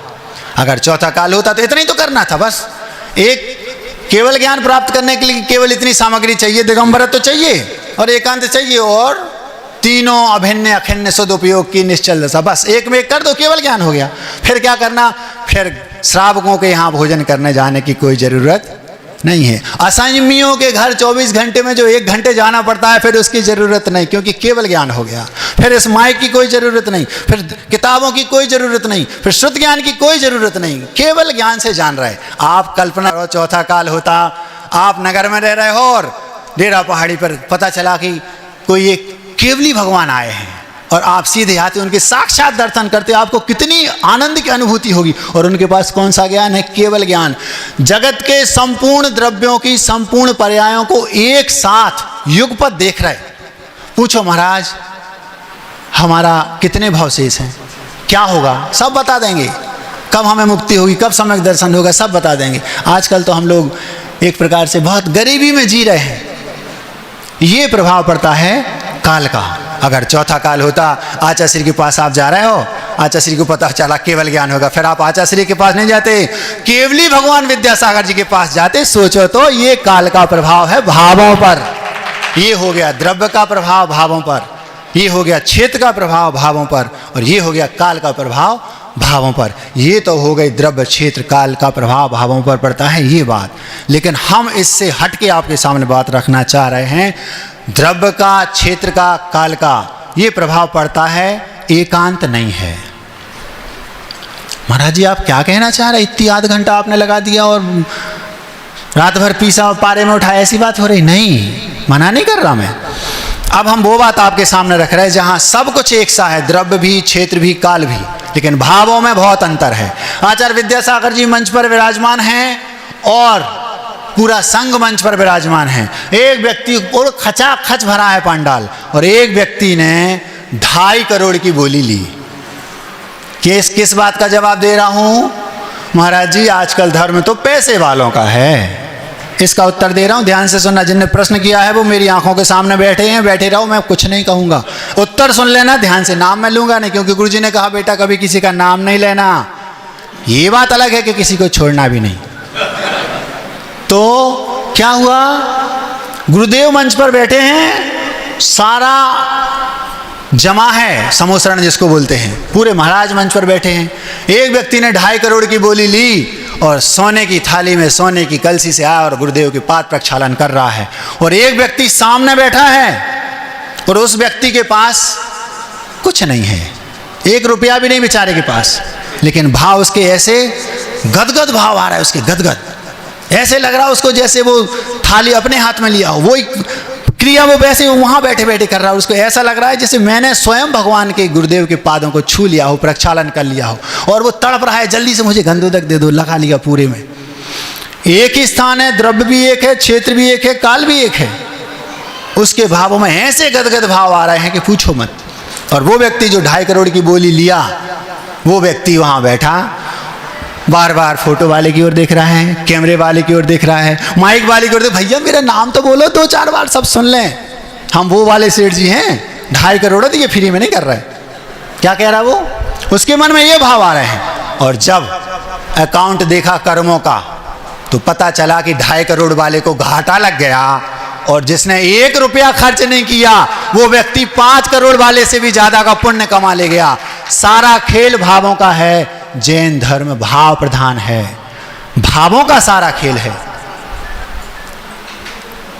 [SPEAKER 1] अगर चौथा काल होता तो इतना ही तो करना था बस। एक केवल ज्ञान प्राप्त करने के लिए केवल इतनी सामग्री चाहिए, दिगंबरत तो चाहिए और एकांत चाहिए और तीनों अभिन्न अखिन्न सदुपयोग की निश्चल दशा, बस एक में एक कर दो, केवल ज्ञान हो गया। फिर क्या करना? फिर श्रावकों के यहाँ भोजन करने जाने की कोई जरूरत नहीं है। असंयमियों के घर 24 घंटे में जो 1 घंटे जाना पड़ता है, फिर उसकी जरूरत नहीं, क्योंकि केवल ज्ञान हो गया। फिर इस माइक की कोई जरूरत नहीं, फिर किताबों की कोई जरूरत नहीं, फिर शुद्ध ज्ञान की कोई जरूरत नहीं, केवल ज्ञान से जान रहे। आप कल्पना करो, चौथा काल होता, आप नगर में रह रहे हो और डेरा पहाड़ी पर पता चला कि कोई एक केवली भगवान आए हैं और आप सीधे आते उनके साक्षात दर्शन करते, आपको कितनी आनंद की अनुभूति होगी। और उनके पास कौन सा ज्ञान है? केवल ज्ञान। जगत के संपूर्ण द्रव्यों की संपूर्ण पर्यायों को एक साथ युगपत देख रहे। पूछो महाराज हमारा कितने भावशेष हैं, क्या होगा, सब बता देंगे। कब हमें मुक्ति होगी, कब सम्यक दर्शन होगा, सब बता देंगे। आजकल तो हम लोग एक प्रकार से बहुत गरीबी में जी रहे हैं। ये प्रभाव पड़ता है काल का। अगर चौथा काल होता, आचार्य श्री के पास आप जा रहे हो, आचार्य श्री को पता चला केवल ज्ञान होगा, फिर आप आचार्य श्री के पास नहीं जाते, केवली भगवान विद्यासागर जी के पास जाते। सोचो तो ये काल का प्रभाव है भावों पर। ये हो गया द्रव्य का प्रभाव भावों पर, ये हो गया क्षेत्र का प्रभाव भावों पर, और ये हो गया काल का प्रभाव भावों पर। ये तो हो गई द्रव्य क्षेत्र काल का प्रभाव भावों पर पड़ता है ये बात। लेकिन हम इससे हट के आपके सामने बात रखना चाह रहे हैं, द्रव्य का, क्षेत्र का, काल का ये प्रभाव पड़ता है, एकांत नहीं है। महाराज जी आप क्या कहना चाह रहे? इतनी आध घंटा आपने लगा दिया और रात भर पीसा और पारे में उठाया, ऐसी बात हो रही? नहीं, मना नहीं कर रहा मैं। अब हम वो बात आपके सामने रख रहे हैं जहां सब कुछ एक सा है, द्रव्य भी, क्षेत्र भी, काल भी, लेकिन भावों में बहुत अंतर है। आचार्य विद्यासागर जी मंच पर विराजमान हैं और पूरा संघ मंच पर विराजमान है। एक व्यक्ति और खचाखच भरा है पंडाल, और एक व्यक्ति ने 2.5 करोड़ की बोली ली। किस बात का जवाब दे रहा हूं? महाराज जी आजकल धर्म तो पैसे वालों का है, इसका उत्तर दे रहा हूं, ध्यान से सुनना। जिनने प्रश्न किया है वो मेरी आंखों के सामने बैठे हैं, बैठे रहो, मैं कुछ नहीं कहूंगा। उत्तर सुन लेना ध्यान से, नाम मैं लूंगा नहीं, क्योंकि गुरुजी ने कहा बेटा कभी किसी का नाम नहीं लेना। ये बात अलग है कि किसी को छोड़ना भी नहीं। तो क्या हुआ, गुरुदेव मंच पर बैठे हैं, सारा जमा है, समोसरण जिसको बोलते हैं, पूरे महाराज मंच पर बैठे हैं। एक व्यक्ति ने 2.5 करोड़ की बोली ली और सोने की थाली में सोने की कलसी से आया और गुरुदेव के पाद प्रक्षालन कर रहा है। और एक व्यक्ति सामने बैठा है और उस व्यक्ति के पास कुछ नहीं है, 1 रुपया भी नहीं बेचारे के पास, लेकिन भाव उसके ऐसे गदगद भाव आ रहा है, उसके गदगद, ऐसे लग रहा है उसको जैसे वो थाली अपने हाथ में लिया हो, वो क्रिया वो वैसे वहां बैठे बैठे कर रहा है। उसको ऐसा लग रहा है जैसे मैंने स्वयं भगवान के गुरुदेव के पादों को छू लिया हो, प्रक्षालन कर लिया हो, और वो तड़प रहा है जल्दी से मुझे गंधोदक दे दो, लगा लिया पूरे में। एक ही स्थान है, द्रव्य भी एक है, क्षेत्र भी एक है, काल भी एक है, उसके भावों में ऐसे गदगद भाव आ रहे हैं कि पूछो मत। और वो व्यक्ति जो 2.5 करोड़ की बोली लिया, वो व्यक्ति वहां बैठा बार बार फोटो वाले की ओर देख रहा है, कैमरे वाले की ओर देख रहा है, माइक वाले की ओर देख, भैया मेरा नाम तो बोलो 2-4 बार सब सुन लें, हम वो वाले सेठ जी हैं, 2.5 करोड़ तो ये फ्री में नहीं कर रहे। क्या कह रहा वो, उसके मन में ये भाव आ रहे हैं। और जब अकाउंट देखा कर्मों का तो पता चला कि 2.5 करोड़ वाले को घाटा लग गया, और जिसने 1 रुपया खर्च नहीं किया वो व्यक्ति 5 करोड़ वाले से भी ज्यादा का पुण्य कमा ले गया। सारा खेल भावों का है। जैन धर्म भाव प्रधान है, भावों का सारा खेल है।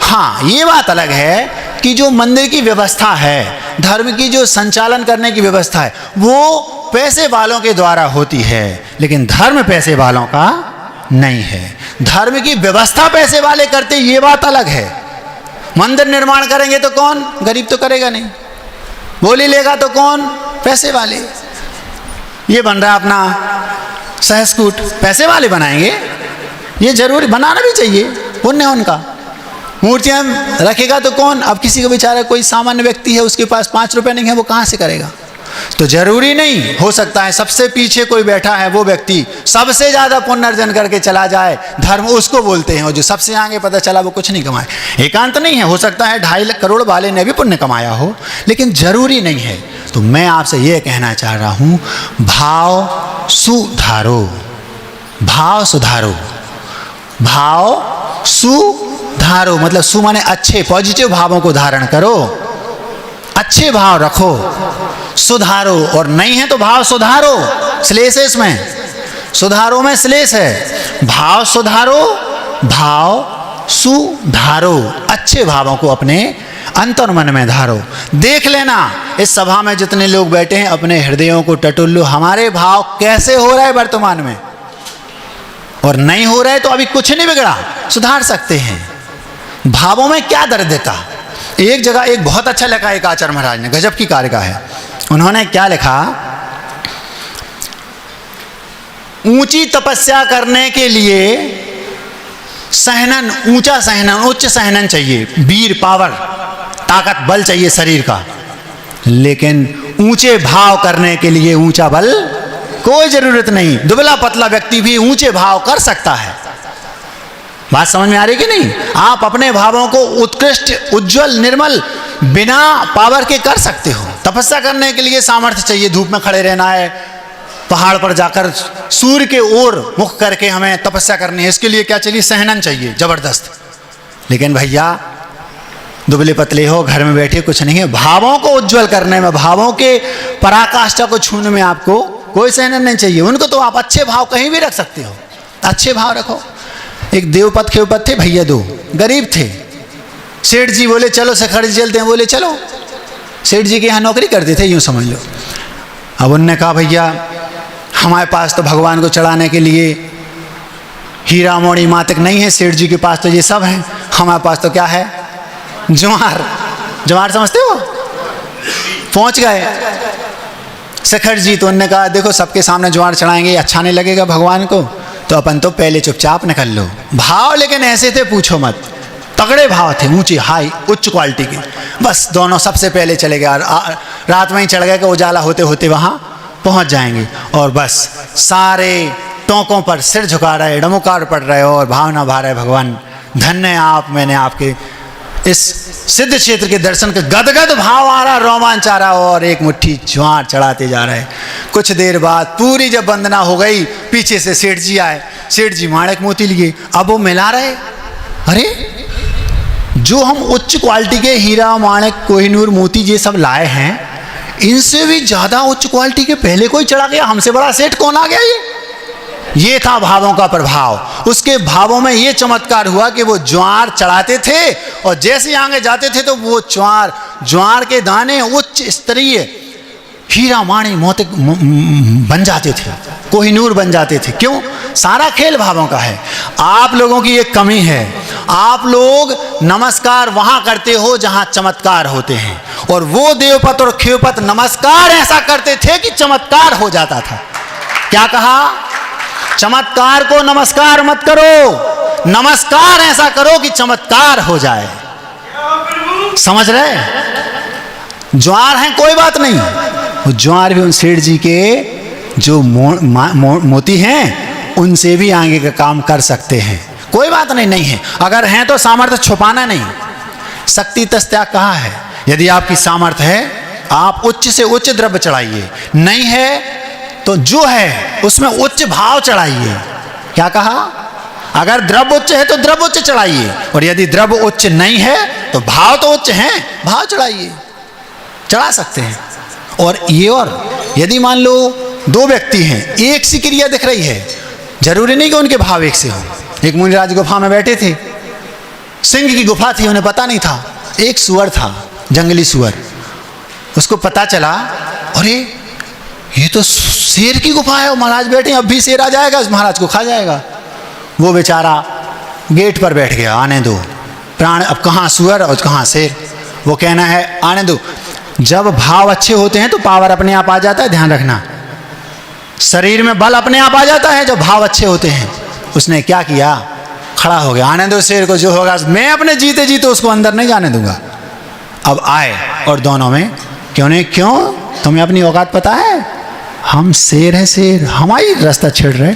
[SPEAKER 1] हाँ, ये बात अलग है कि जो मंदिर की व्यवस्था है, धर्म की जो संचालन करने की व्यवस्था है, वो पैसे वालों के द्वारा होती है, लेकिन धर्म पैसे वालों का नहीं है। धर्म की व्यवस्था पैसे वाले करते, ये बात अलग है। मंदिर निर्माण करेंगे तो कौन, गरीब तो करेगा नहीं। बोली लेगा तो कौन, पैसे वाले। ये बन रहा अपना सहस्कूट, पैसे वाले बनाएंगे, ये जरूरी बनाना भी चाहिए, पुण्य है उनका। मूर्तियां रखेगा तो कौन, अब किसी को बेचारा कोई सामान्य व्यक्ति है, उसके पास 5 रुपए नहीं है, वो कहां से करेगा। तो जरूरी नहीं, हो सकता है सबसे पीछे कोई बैठा है वो व्यक्ति सबसे ज्यादा पुण्य अर्जन करके चला जाए, धर्म उसको बोलते हैं, और जो सबसे आगे पता चला वो कुछ नहीं कमाए। एकांत नहीं है, हो सकता है 2.5 करोड़ वाले ने भी पुण्य कमाया हो, लेकिन जरूरी नहीं है। तो मैं आपसे ये कहना चाह रहा हूं, भाव सुधारो, भाव सुधारो, भाव सुधारो, मतलब सु माने अच्छे, पॉजिटिव भावों को धारण करो, अच्छे भाव रखो, सुधारो। और नहीं है तो भाव सुधारो, श्लेष है इसमें, सुधारो में श्लेष है। भाव सुधारो, भाव सुधारो, अच्छे भावों को अपने अंतर मन में धारो। देख लेना इस सभा में जितने लोग बैठे हैं, अपने हृदयों को टटोलो, हमारे भाव कैसे हो रहे हैं वर्तमान में, और नहीं हो रहे तो अभी कुछ नहीं बिगड़ा, सुधार सकते हैं। भावों में क्या दर्दिता। एक जगह एक बहुत अच्छा लिखा एक आचार्य महाराज ने, गजब की कार्य का है। उन्होंने क्या लिखा, ऊंची तपस्या करने के लिए सहनन, ऊंचा सहनन, उच्च सहनन चाहिए, वीर, पावर, ताकत, बल चाहिए शरीर का। लेकिन ऊंचे भाव करने के लिए ऊंचा बल कोई जरूरत नहीं, दुबला पतला व्यक्ति भी ऊंचे भाव कर सकता है। बात समझ में आ रही कि नहीं। आप अपने भावों को उत्कृष्ट, उज्जवल, निर्मल बिना पावर के कर सकते हो। तपस्या करने के लिए सामर्थ्य चाहिए, धूप में खड़े रहना है, पहाड़ पर जाकर सूर्य के ओर मुख करके हमें तपस्या करनी है, इसके लिए क्या चाहिए, सहनन चाहिए जबरदस्त। लेकिन भैया दुबले पतले हो, घर में बैठे, कुछ नहीं है। भावों को उज्जवल करने में, भावों के पराकाष्ठा को छूने में आपको कोई सहनन नहीं चाहिए। उनको तो आप अच्छे भाव कहीं भी रख सकते हो, अच्छे भाव रखो। एक देवपत खेवपत थे भैया, 2 गरीब थे। सेठ जी बोले चलो शेखर जी चलते हैं, बोले चलो। सेठ जी के यहाँ नौकरी करते थे, यूँ समझ लो। अब उनने कहा भैया हमारे पास तो भगवान को चढ़ाने के लिए हीरा मोड़ी मातक नहीं है, सेठ जी के पास तो ये सब है, हमारे पास तो क्या है, ज्वार। ज्वार समझते हो। पहुँच गए शेखर जी, तो उन्होंने कहा देखो सबके सामने ज्वार चढ़ाएंगे, अच्छा नहीं लगेगा भगवान को, तो अपन तो पहले चुपचाप निकल लो। भाव लेकिन ऐसे थे पूछो मत, तगड़े भाव थे, ऊंची, हाई, उच्च क्वालिटी के। बस दोनों सबसे पहले चले गए, रात में ही चढ़ गए कि उजाला होते होते वहाँ पहुँच जाएंगे। और बस सारे टोंकों पर सिर झुका रहे, डमुकार पड़ रहे और भावना भा रहे, भगवान धन्य है आप, मैंने आपके इस सिद्ध क्षेत्र के दर्शन के गदगद भाव आ रहा, रोमांच आ रहा, और एक मुट्ठी ज्वार चढ़ाते जा रहे। कुछ देर बाद पूरी जब वंदना हो गई, पीछे से सेठ जी आए। सेठ जी माणिक मोती लिए, अब वो मिला रहे। अरे जो हम उच्च क्वालिटी के हीरा माणिक कोहिनूर मोती ये सब लाए हैं, इनसे भी ज्यादा उच्च क्वालिटी के पहले कोई चढ़ा गया, हमसे बड़ा सेठ कौन आ गया? ये था भावों का प्रभाव। उसके भावों में ये चमत्कार हुआ कि वो ज्वार चढ़ाते थे, और जैसे आगे जाते थे तो वो ज्वार के दाने उच्च स्तरीय हीरा माणिक मोती बन जाते थे, कोहिनूर बन जाते थे। क्यों? सारा खेल भावों का है। आप लोगों की एक कमी है, आप लोग नमस्कार वहां करते हो जहां चमत्कार होते हैं, और वो देवपत और खेवपत नमस्कार ऐसा करते थे कि चमत्कार हो जाता था। क्या कहा? चमत्कार को नमस्कार मत करो, नमस्कार ऐसा करो कि चमत्कार हो जाए। समझ रहे? ज्वार है कोई बात नहीं, वो ज्वार भी उन सेठ जी के जो मोती हैं उनसे भी आगे का काम कर सकते हैं, कोई बात नहीं है। अगर हैं तो सामर्थ्य छुपाना नहीं। शक्ति तस्त्याग कहा है, यदि आपकी सामर्थ्य है आप उच्च से उच्च द्रव्य चढ़ाइए, नहीं है तो जो है उसमें उच्च भाव चढ़ाइए। क्या कहा? अगर द्रव्य उच्च है तो द्रव्य उच्च चढ़ाइए, और यदि द्रव्य उच्च नहीं है तो भाव तो उच्च हैं, भाव चढ़ाइए, चढ़ा सकते हैं। और ये, और यदि मान लो दो व्यक्ति हैं, एक सी क्रिया दिख रही है, जरूरी नहीं कि उनके भाव एक से हो। एक मुनिराज गुफा में बैठे थे, सिंह की गुफा थी, उन्हें पता नहीं था। एक सुअर था, जंगली सुअर, उसको पता चला अरे ये तो शेर की गुफा है, महाराज बैठे, अब भी शेर आ जाएगा, महाराज को खा जाएगा। वो बेचारा गेट पर बैठ गया, आने दो प्राण, अब कहाँ सुअर और कहाँ शेर। वो कहना है आने दो। जब भाव अच्छे होते हैं तो पावर अपने आप आ जाता है, ध्यान रखना। शरीर में बल अपने आप आ जाता है जब भाव अच्छे होते हैं। उसने क्या किया? खड़ा हो गया, आने दो शेर को, जो होगा मैं अपने जीते जीते उसको अंदर नहीं जाने दूंगा। अब आए, और दोनों में क्यों तुम्हें अपनी औकात पता है? हम शेर हैं, शेर हमारी रास्ता छेड़ रहे,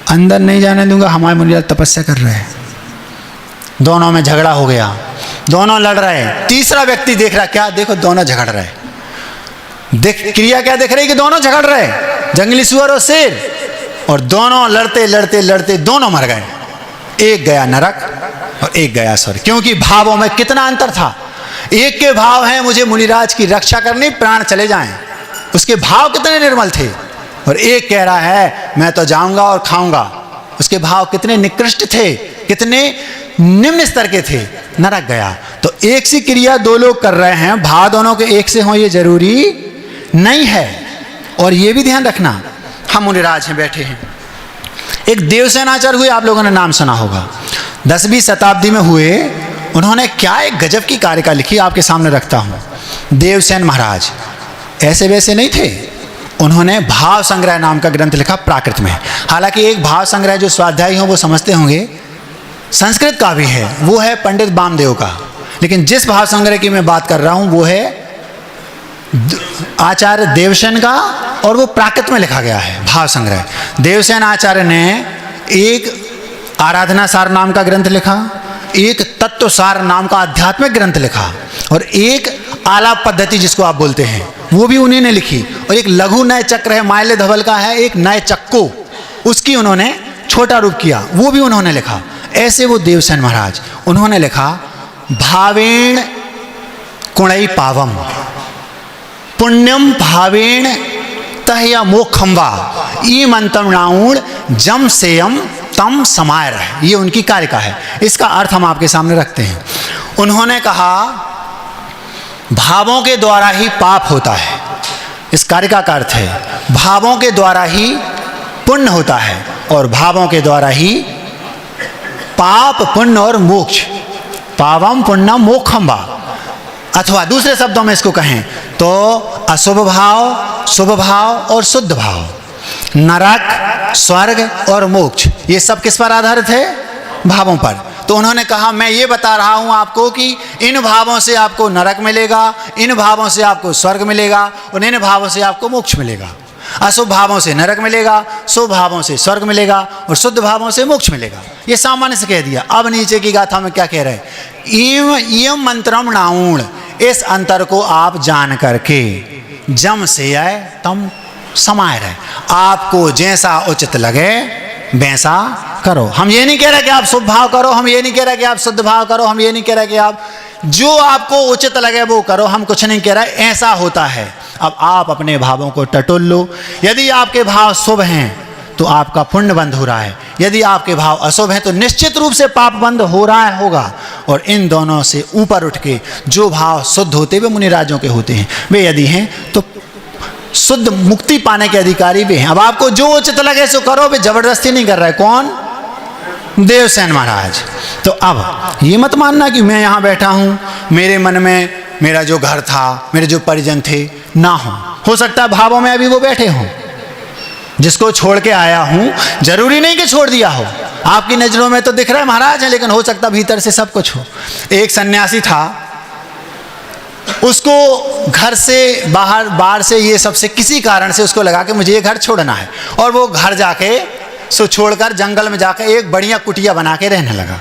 [SPEAKER 1] अंदर नहीं जाने दूंगा, हमारे मुनिराज तपस्या कर रहे हैं। दोनों में झगड़ा हो गया, दोनों लड़ रहे। तीसरा व्यक्ति देख रहा, क्या देखो दोनों झगड़ रहे, क्रिया क्या देख रही कि दोनों झगड़ रहे, जंगली सुअर और शेर, और दोनों लड़ते लड़ते लड़ते दोनों मर गए। एक गया नरक और एक गया स्वर्ग, क्योंकि भावों में कितना अंतर था। एक के भाव हैं मुझे मुनिराज की रक्षा करनी, प्राण चले जाएं, उसके भाव कितने निर्मल थे, और एक कह रहा है मैं तो जाऊंगा और खाऊंगा, उसके भाव कितने निकृष्ट थे, कितने निम्न स्तर के थे, नरक गया। तो एक सी क्रिया दो लोग कर रहे हैं, भाव दोनों के एक से हो ये जरूरी नहीं है। और ये भी ध्यान रखना, हम मुनिराज हैं, बैठे हैं। एक देवसेनाचार्य हुए, आप लोगों ने नाम सुना होगा, 10वीं शताब्दी में हुए। उन्होंने क्या एक गजब की कारिका लिखी, आपके सामने रखता हूं। देवसेन महाराज ऐसे वैसे नहीं थे, उन्होंने भाव संग्रह नाम का ग्रंथ लिखा प्राकृत में। हालांकि एक भाव संग्रह जो स्वाध्यायी हो वो समझते होंगे संस्कृत का भी है, वो है पंडित वामदेव का, लेकिन जिस भाव संग्रह की मैं बात कर रहा हूं वो है आचार्य देवसेन का, और वो प्राकृत में लिखा गया है भाव संग्रह। देवसेन आचार्य ने एक आराधना सार नाम का ग्रंथ लिखा, एक तत्व सार नाम का आध्यात्मिक ग्रंथ लिखा, और एक आलाप पद्धति जिसको आप बोलते हैं वो भी उन्हीं ने लिखी, और एक लघु नय चक्र है, माल्य धवल का है, एक नय चक्को, उसकी उन्होंने छोटा रूप किया, वो भी उन्होंने लिखा। ऐसे वो देवसेन महाराज, उन्होंने लिखा भावेण कुणई पावम पुण्यम भावेण तहया मोक्षम वा ई मंत्रम नाउण जम सेयम तम समाय रहे। ये उनकी कारिका है, इसका अर्थ हम आपके सामने रखते हैं। उन्होंने कहा भावों के द्वारा ही पाप होता है, इस कारिका का अर्थ है भावों के द्वारा ही पुण्य होता है, और भावों के द्वारा ही पाप पुण्य और मोक्ष, पावम पुण्यम मोक्षम वा। अथवा दूसरे शब्दों में इसको कहें तो अशुभ भाव, शुभ भाव और शुद्ध भाव, नरक, स्वर्ग और मोक्ष, ये सब किस पर आधारित है? भावों पर। तो उन्होंने कहा मैं ये बता रहा हूं आपको कि इन भावों से आपको नरक मिलेगा, इन भावों से आपको स्वर्ग मिलेगा, और इन भावों से आपको मोक्ष मिलेगा। अशुभ भावों से नरक मिलेगा, शुभ भावों से स्वर्ग मिलेगा और शुद्ध भावों से मोक्ष मिलेगा। ये सामान्य से कह दिया। अब नीचे की गाथा में क्या कह रहे हैं, इयम मंत्रम नाउण, इस अंतर को आप जान करके जम से आए तम समाये रहे, आपको जैसा उचित लगे वैसा करो। हम ये नहीं कह रहे कि आप शुभ भाव करो, हम ये नहीं कह रहे कि आप शुद्ध भाव करो, हम ये नहीं कह रहे कि आप जो आपको उचित लगे वो करो, हम कुछ नहीं कह रहे, ऐसा होता है। अब आप अपने भावों को टटोल लो। यदि आपके भाव शुभ हैं तो आपका पुण्य बंद हो रहा है, यदि आपके भाव अशुभ हैं तो निश्चित रूप से पाप बंद हो रहा है होगा। और इन दोनों से ऊपर उठ के जो भाव शुद्ध होते वे मुनिराजों के होते हैं, वे यदि हैं तो शुद्ध मुक्ति पाने के अधिकारी भी हैं। अब आपको जो उचित लगे सो करो, वे जबरदस्ती नहीं कर रहे। कौन? देवसेन महाराज। तो अब ये मत मानना कि मैं यहाँ बैठा हूँ, मेरे मन में मेरा जो घर था, मेरे जो परिजन थे ना हो सकता है भावों में अभी वो बैठे हों, जिसको छोड़ के आया हूँ जरूरी नहीं कि छोड़ दिया हो। आपकी नजरों में तो दिख रहा है महाराज है, लेकिन हो सकता भीतर से सब कुछ हो। एक सन्यासी था, उसको घर से बाहर से ये सबसे किसी कारण से उसको लगा कि मुझे ये घर छोड़ना है, और वो घर जाके सो छोड़कर जंगल में जाकर एक बढ़िया कुटिया बना के रहने लगा।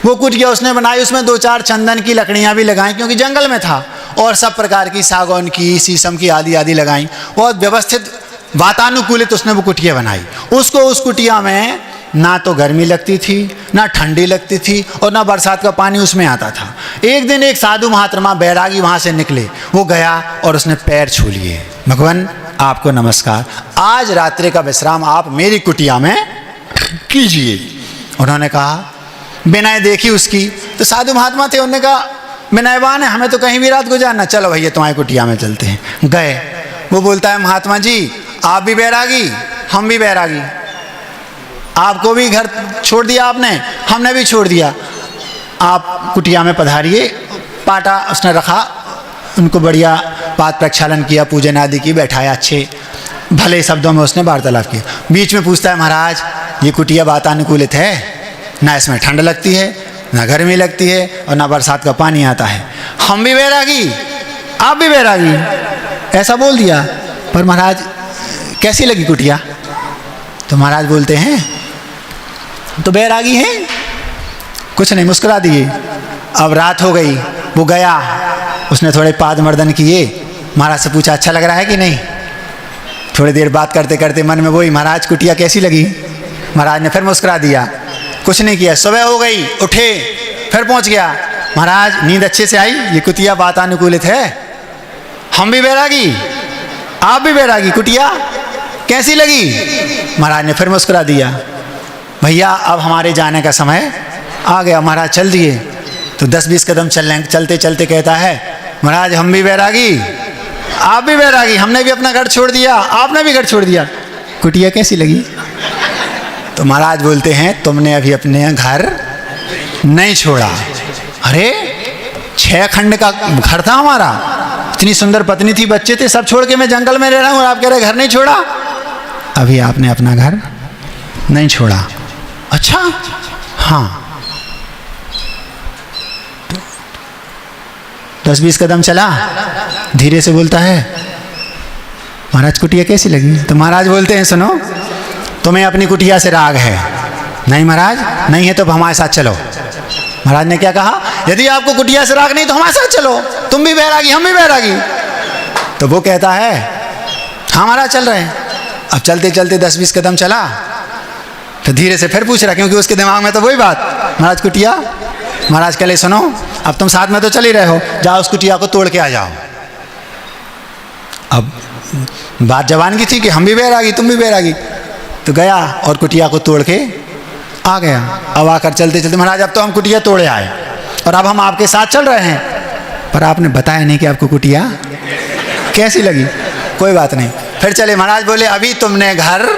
[SPEAKER 1] वो कुटिया उसने बनाई, उसमें 2-4 चंदन की लकड़ियाँ भी लगाई क्योंकि जंगल में था, और सब प्रकार की सागौन की, शीशम की आदि लगाई। बहुत व्यवस्थित वातानुकूलित उसने वो कुटिया बनाई। उसको उस कुटिया में ना तो गर्मी लगती थी, ना ठंडी लगती थी, और ना बरसात का पानी उसमें आता था। एक दिन एक साधु महात्मा बैरागी वहाँ से निकले, वो गया और उसने पैर छू लिए, भगवान आपको नमस्कार, आज रात्रि का विश्राम आप मेरी कुटिया में कीजिए। उन्होंने कहा, विनय देखी उसकी, तो साधु महात्मा थे, उन्होंने कहा विनयवान है, हमें तो कहीं भी रात गुजारना, चलो भैया तुम्हारी कुटिया में चलते हैं। गए, वो बोलता है महात्मा जी आप भी बैरागी, हम भी बैरागी, आपको भी घर छोड़ दिया आपने, हमने भी छोड़ दिया, आप कुटिया में पधारिए। पाटा उसने रखा, उनको बढ़िया पाठ प्रक्षालन किया, पूजन आदि की, बैठाया, अच्छे भले शब्दों में उसने वार्तालाप किया। बीच में पूछता है महाराज ये कुटिया वातानुकूलित है, ना इसमें ठंड लगती है, ना गर्मी लगती है, और ना बरसात का पानी आता है, हम भी बैरागी आप भी बैरागी, ऐसा बोल दिया। पर महाराज कैसी लगी कुटिया? तो महाराज बोलते हैं तो बैरागी हैं, कुछ नहीं, मुस्कुरा दिए। अब रात हो गई, वो गया, उसने थोड़े पाद मर्दन किए, महाराज से पूछा अच्छा लग रहा है कि नहीं। थोड़ी देर बात करते करते मन में वही, महाराज कुटिया कैसी लगी? महाराज ने फिर मुस्कुरा दिया, कुछ नहीं किया। सुबह हो गई, उठे, फिर पहुंच गया, महाराज नींद अच्छे से आई, ये कुटिया वातानुकूलित है, हम भी बैरागी आप भी बैरागी, कुटिया कैसी लगी? महाराज ने फिर मुस्कुरा दिया। भैया अब हमारे जाने का समय आ गया। महाराज चल दिए, तो 10-20 कदम चलते चलते कहता है महाराज हम भी बैरागी आप भी बैरागी, हमने भी अपना घर छोड़ दिया, आपने भी घर छोड़ दिया, कुटिया कैसी लगी? तो महाराज बोलते हैं तुमने अभी अपने घर नहीं छोड़ा। अरे 6 खंड का घर था हमारा, इतनी सुंदर पत्नी थी, बच्चे थे, सब छोड़ के मैं जंगल में रह रहा हूँ, और आप कह रहे घर नहीं छोड़ा? अभी आपने अपना घर नहीं छोड़ा। अच्छा हाँ, 10-20 कदम चला, धीरे से बोलता है महाराज कुटिया कैसी लगी? तो महाराज बोलते हैं सुनो, तुम्हें अपनी कुटिया से राग है? नहीं महाराज, नहीं है तो हमारे साथ चलो। महाराज ने क्या कहा? यदि आपको कुटिया से राग नहीं तो हमारे साथ चलो, तुम भी बैरागी हम भी बैरागी। तो वो कहता है हाँ महाराज चल रहे हैं। अब चलते चलते 10-20 कदम चला, तो धीरे से फिर पूछ रहा, क्योंकि उसके दिमाग में तो वही बात, महाराज कुटिया? महाराज कह ले सुनो, अब तुम साथ में तो चल ही रहे हो, जाओ उस कुटिया को तोड़ के आ जाओ। अब बात जवान की थी कि हम भी बैरागी तुम भी बैरागी, तो गया और कुटिया को तोड़ के आ गया। अब आकर चलते चलते महाराज अब तो हम कुटिया तोड़े आए और अब हम आपके साथ चल रहे हैं, पर आपने बताया नहीं कि आपको कुटिया कैसी लगी। कोई बात नहीं, फिर चले। महाराज बोले अभी तुमने घर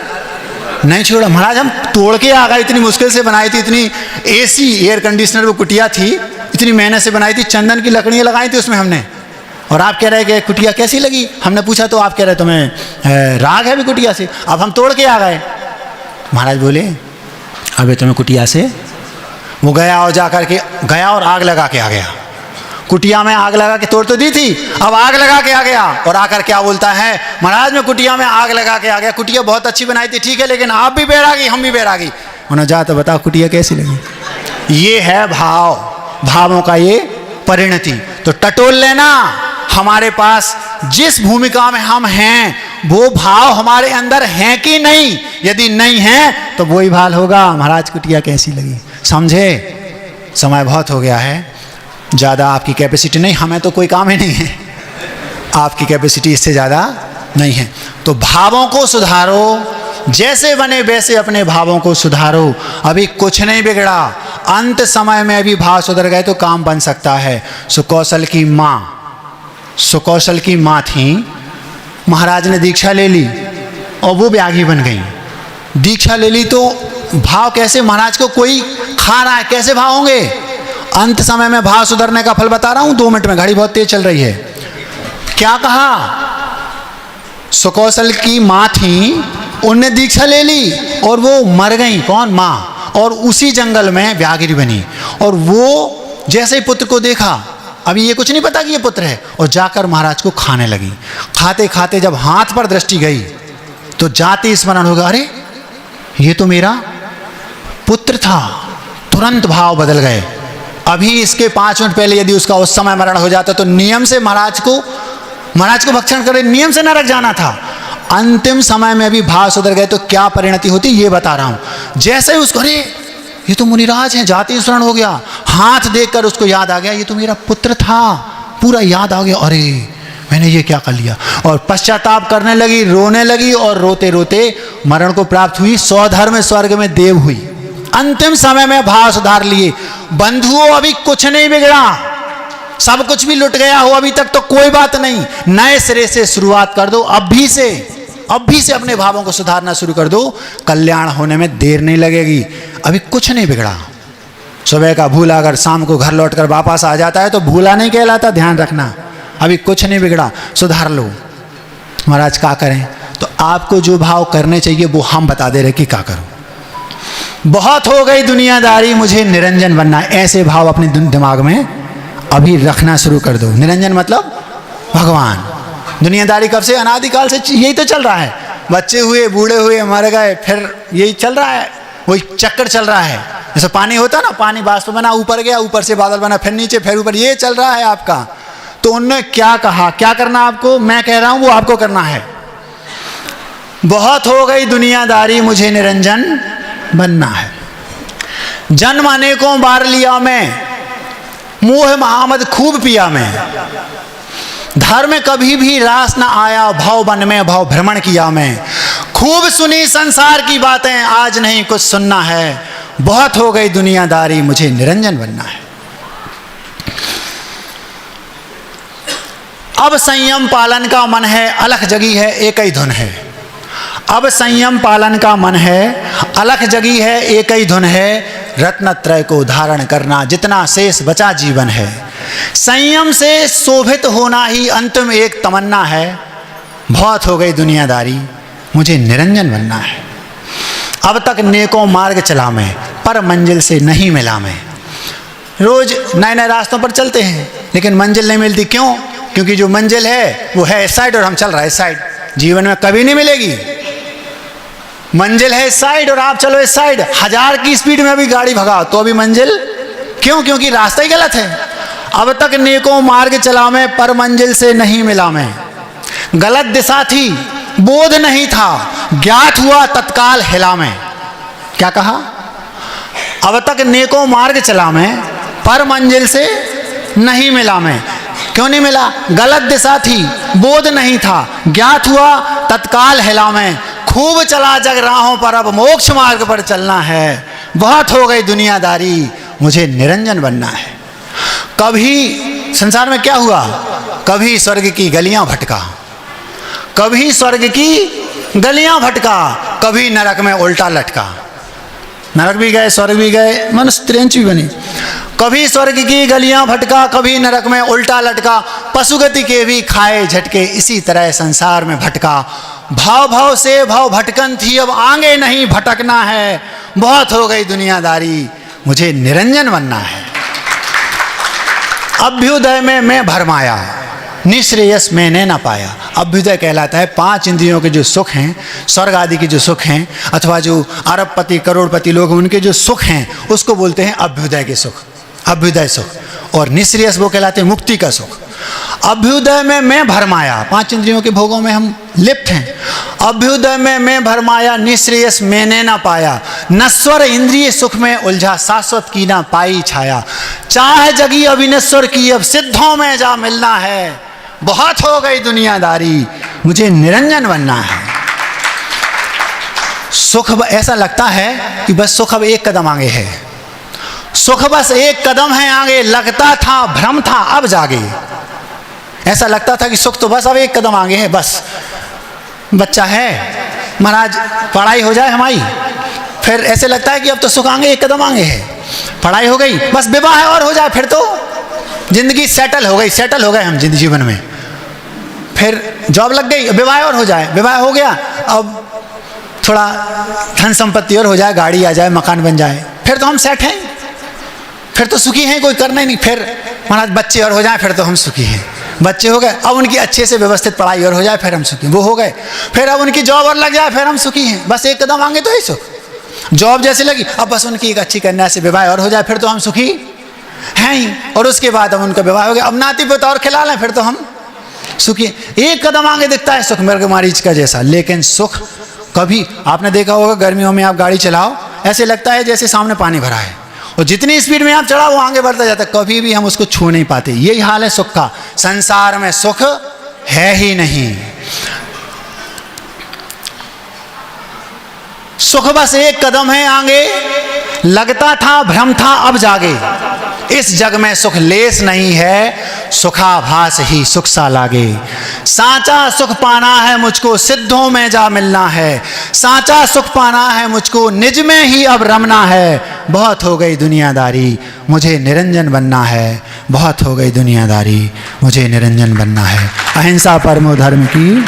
[SPEAKER 1] नहीं छोड़ा। महाराज हम तोड़ के आ गए, इतनी मुश्किल से बनाई थी, इतनी एसी एयर कंडीशनर वो कुटिया थी, इतनी मेहनत से बनाई थी, चंदन की लकड़ियाँ लगाई थी उसमें हमने, और आप कह रहे कि कुटिया कैसी लगी? हमने पूछा तो आप कह रहे तुम्हें राग है भी कुटिया से, अब हम तोड़ के आ गए। महाराज बोले अबे तुम्हें कुटिया से? वो गया और जा कर के गया और आग लगा के आ गया, कुटिया में आग लगा के तोड़ तो दी थी, अब आग लगा के आ गया और आकर क्या बोलता है, महाराज मैं कुटिया में आग लगा के आ गया, कुटिया बहुत अच्छी बनाई थी, ठीक है, लेकिन आप भी बैरागी हम भी बैरागी। उन्होंने जा तो बताओ कुटिया कैसी लगी। ये है भाव, भावों का ये परिणति। तो टटोल लेना, हमारे पास जिस भूमिका में हम हैं वो भाव हमारे अंदर हैं कि नहीं, यदि नहीं है तो वही भाल होगा, महाराज कुटिया कैसी लगी। समझे? समय बहुत हो गया है, ज़्यादा आपकी कैपेसिटी नहीं, हमें तो कोई काम ही नहीं है, आपकी कैपेसिटी इससे ज़्यादा नहीं है। तो भावों को सुधारो, जैसे बने वैसे अपने भावों को सुधारो, अभी कुछ नहीं बिगड़ा, अंत समय में अभी भाव सुधर गए तो काम बन सकता है। सुकौशल की माँ थी, महाराज ने दीक्षा ले ली और वो ब्यागी बन गई। दीक्षा ले ली तो भाव कैसे, महाराज को कोई खा रहा है, कैसे भाव होंगे? अंत समय में भाव सुधरने का फल बता रहा हूं, 2 मिनट में, घड़ी बहुत तेज चल रही है। क्या कहा? सुकौशल की माँ थी, उनने दीक्षा ले ली और वो मर गई। कौन? माँ। और उसी जंगल में व्याघ्र बनी, और वो जैसे ही पुत्र को देखा, अभी ये कुछ नहीं पता कि ये पुत्र है, और जाकर महाराज को खाने लगी। खाते खाते जब हाथ पर दृष्टि गई तो जाति स्मरण होगा, अरे ये तो मेरा पुत्र था। तुरंत भाव बदल गए। अभी इसके 5 मिनट पहले यदि उसका उस समय मरण हो जाता तो नियम से महाराज को भक्षण करे, नियम से नरक जाना था। अंतिम समय में अभी भाव सुधर गए तो क्या परिणति होती, ये बता रहा हूं। जैसे ही उसको, अरे ये तो मुनिराज हैं, जाति स्मरण हो गया, हाथ देखकर उसको याद आ गया ये तो मेरा पुत्र था, पूरा याद आ गया, अरे मैंने ये क्या कर लिया, और पश्चाताप करने लगी, रोने लगी, और रोते रोते मरण को प्राप्त हुई। स्वधर्म स्वर्ग में देव हुई। अंतिम समय में भाव सुधार लिए। बंधुओं अभी कुछ नहीं बिगड़ा, सब कुछ भी लुट गया हो अभी तक तो कोई बात नहीं, नए सिरे से शुरुआत कर दो। अब भी से अपने भावों को सुधारना शुरू कर दो, कल्याण होने में देर नहीं लगेगी। अभी कुछ नहीं बिगड़ा। सुबह का भूला अगर शाम को घर लौटकर वापस आ जाता है तो भूला नहीं कहलाता, ध्यान रखना। अभी कुछ नहीं बिगड़ा, सुधार लो। महाराज क्या करें? तो आपको जो भाव करने चाहिए वो हम बता दे रहे कि क्या करो। बहुत हो गई दुनियादारी, मुझे निरंजन बनना है। ऐसे भाव अपने दिमाग में अभी रखना शुरू कर दो। निरंजन मतलब भगवान। दुनियादारी कब से? अनादिकाल से यही तो चल रहा है। बच्चे हुए, बूढ़े हुए, मर गए, फिर यही चल रहा है, वही चक्कर चल रहा है। जैसे पानी होता ना, पानी बाष्प बना, ऊपर गया, ऊपर से बादल बना, फिर नीचे, फिर ऊपर, ये चल रहा है आपका। तो उनने क्या कहा, क्या करना आपको? मैं कह रहा हूं वो आपको करना है। बहुत हो गई दुनियादारी, मुझे निरंजन बनना है। जन्म अनेकों बार लिया मैं, मोह महामद खूब पिया मैं। धर्म कभी भी रास न आया, भव वन में भव भ्रमण किया मैं। खूब सुनी संसार की बातें, आज नहीं कुछ सुनना है। बहुत हो गई दुनियादारी, मुझे निरंजन बनना है। अब संयम पालन का मन है, अलख जगी है, एक ही धुन है। अब संयम पालन का मन है, अलख जगी है, एक ही धुन है। रत्नत्रय को धारण करना, जितना शेष बचा जीवन है। संयम से शोभित होना ही अंतिम एक तमन्ना है। बहुत हो गई दुनियादारी, मुझे निरंजन बनना है। अब तक नेकों मार्ग चला मैं, पर मंजिल से नहीं मिला मैं। रोज नए नए रास्तों पर चलते हैं लेकिन मंजिल नहीं मिलती। क्यों? क्योंकि जो मंजिल है वो है इस साइड और हम चल रहे हैं इस साइड। जीवन में कभी नहीं मिलेगी। मंजिल है इस साइड और आप चलो इस साइड, 1000 की स्पीड में भी गाड़ी भगाओ तो अभी मंजिल। क्यों? क्योंकि रास्ता ही गलत है। अब तक नेकों मार्ग चला मैं, पर मंजिल से नहीं मिला मैं। गलत दिशा थी, बोध नहीं था, ज्ञात हुआ तत्काल हिला मैं। क्या कहा? अब तक नेकों मार्ग चला मैं, पर मंजिल से नहीं मिला मैं। क्यों नहीं मिला? गलत दिशा थी, बोध नहीं था, ज्ञात हुआ तत्काल हिला मैं। खूब चला जग राहों पर, अब मोक्ष मार्ग पर चलना है। बहुत हो गई दुनियादारी, मुझे निरंजन बनना है। कभी संसार में क्या हुआ? कभी स्वर्ग की गलियां भटका, कभी स्वर्ग की गलियां भटका, कभी नरक में उल्टा लटका। नरक भी गए, स्वर्ग भी गए, मनुष्य त्रिंच भी बनी। कभी स्वर्ग की गलियां भटका, कभी नरक में उल्टा लटका। पशुगति के भी खाए झटके, इसी तरह संसार में भटका। भाव भाव से भाव भटकन थी, अब आगे नहीं भटकना है। बहुत हो गई दुनियादारी, मुझे निरंजन बनना है। अभ्युदय में मैं भरमाया, निश्रेयस मैंने ना पाया। अभ्युदय कहलाता है 5 इंद्रियों के जो सुख हैं, स्वर्ग आदि के जो सुख हैं, अथवा जो अरबपति करोड़पति लोग उनके जो सुख हैं, उसको बोलते हैं अभ्युदय के सुख, अभ्युदय सुख। और निश्रेयस वो कहलाते हैं मुक्ति का सुख। अभ्युदय में मैं भरमाया, 5 इंद्रियों के भोगों में हम लिप्त हैं। अभ्युदय में मैं भरमाया, निश्रेयस मैंने ना पाया। नश्वर इंद्रिय सुख में उलझा, शाश्वत की ना पाई छाया। चाह जगी अविनश्वर की, अब सिद्धों में जा मिलना है। बहुत हो गई दुनियादारी, मुझे निरंजन बनना है। सुख ऐसा लगता है कि बस सुख अब एक कदम आगे है, सुख बस एक कदम है आगे। लगता था भ्रम था अब जागे। ऐसा लगता था कि सुख तो बस अब एक कदम आगे है। बस बच्चा है, महाराज पढ़ाई हो जाए हमारी, फिर ऐसे लगता है कि अब तो सुख आगे एक कदम आगे है। पढ़ाई हो गई, बस विवाह और हो जाए, फिर तो जिंदगी सेटल हो गई, सेटल हो गए हम जीवन में। फिर जॉब लग गई, विवाह और हो जाए, विवाह हो गया, अब थोड़ा धन संपत्ति और हो जाए, गाड़ी आ जाए, मकान बन जाए, फिर तो हम सेट हैं, फिर तो सुखी हैं, कोई करना ही नहीं। फिर महाराज बच्चे और हो जाए, फिर तो हम सुखी हैं। बच्चे हो गए, अब उनकी अच्छे से व्यवस्थित पढ़ाई और हो जाए, फिर हम सुखी। वो हो गए, फिर अब उनकी जॉब और लग जाए, फिर हम सुखी हैं। बस एक कदम आगे तो ही सुख। जॉब जैसे लगी, अब बस उनकी एक अच्छी कन्या से विवाह और हो जाए, फिर तो हम सुखी हैं ही। और उसके बाद अब उनका विवाह हो गया, अब नाती पोता और खिला लें, फिर तो हम सुखी। एक कदम आगे दिखता है सुख, मृग मरीच का जैसा। लेकिन सुख कभी, आपने देखा होगा गर्मियों में आप गाड़ी चलाओ, ऐसे लगता है जैसे सामने पानी भरा है, और जितनी स्पीड में आप चढ़ाओ वो आगे बढ़ता जाता है, कभी भी हम उसको छू नहीं पाते। यही हाल है सुख का। संसार में सुख है ही नहीं। सुख बस एक कदम है आगे, लगता था भ्रम था अब जागे। इस जग में सुख लेस नहीं है, सुखाभास ही सुख सा लागे। साचा सुख पाना है मुझको, सिद्धों में जा मिलना है। साचा सुख पाना है मुझको, निज में ही अब रमना है। बहुत हो गई दुनियादारी, मुझे निरंजन बनना है। बहुत हो गई दुनियादारी, मुझे निरंजन बनना है। अहिंसा परमो धर्म की।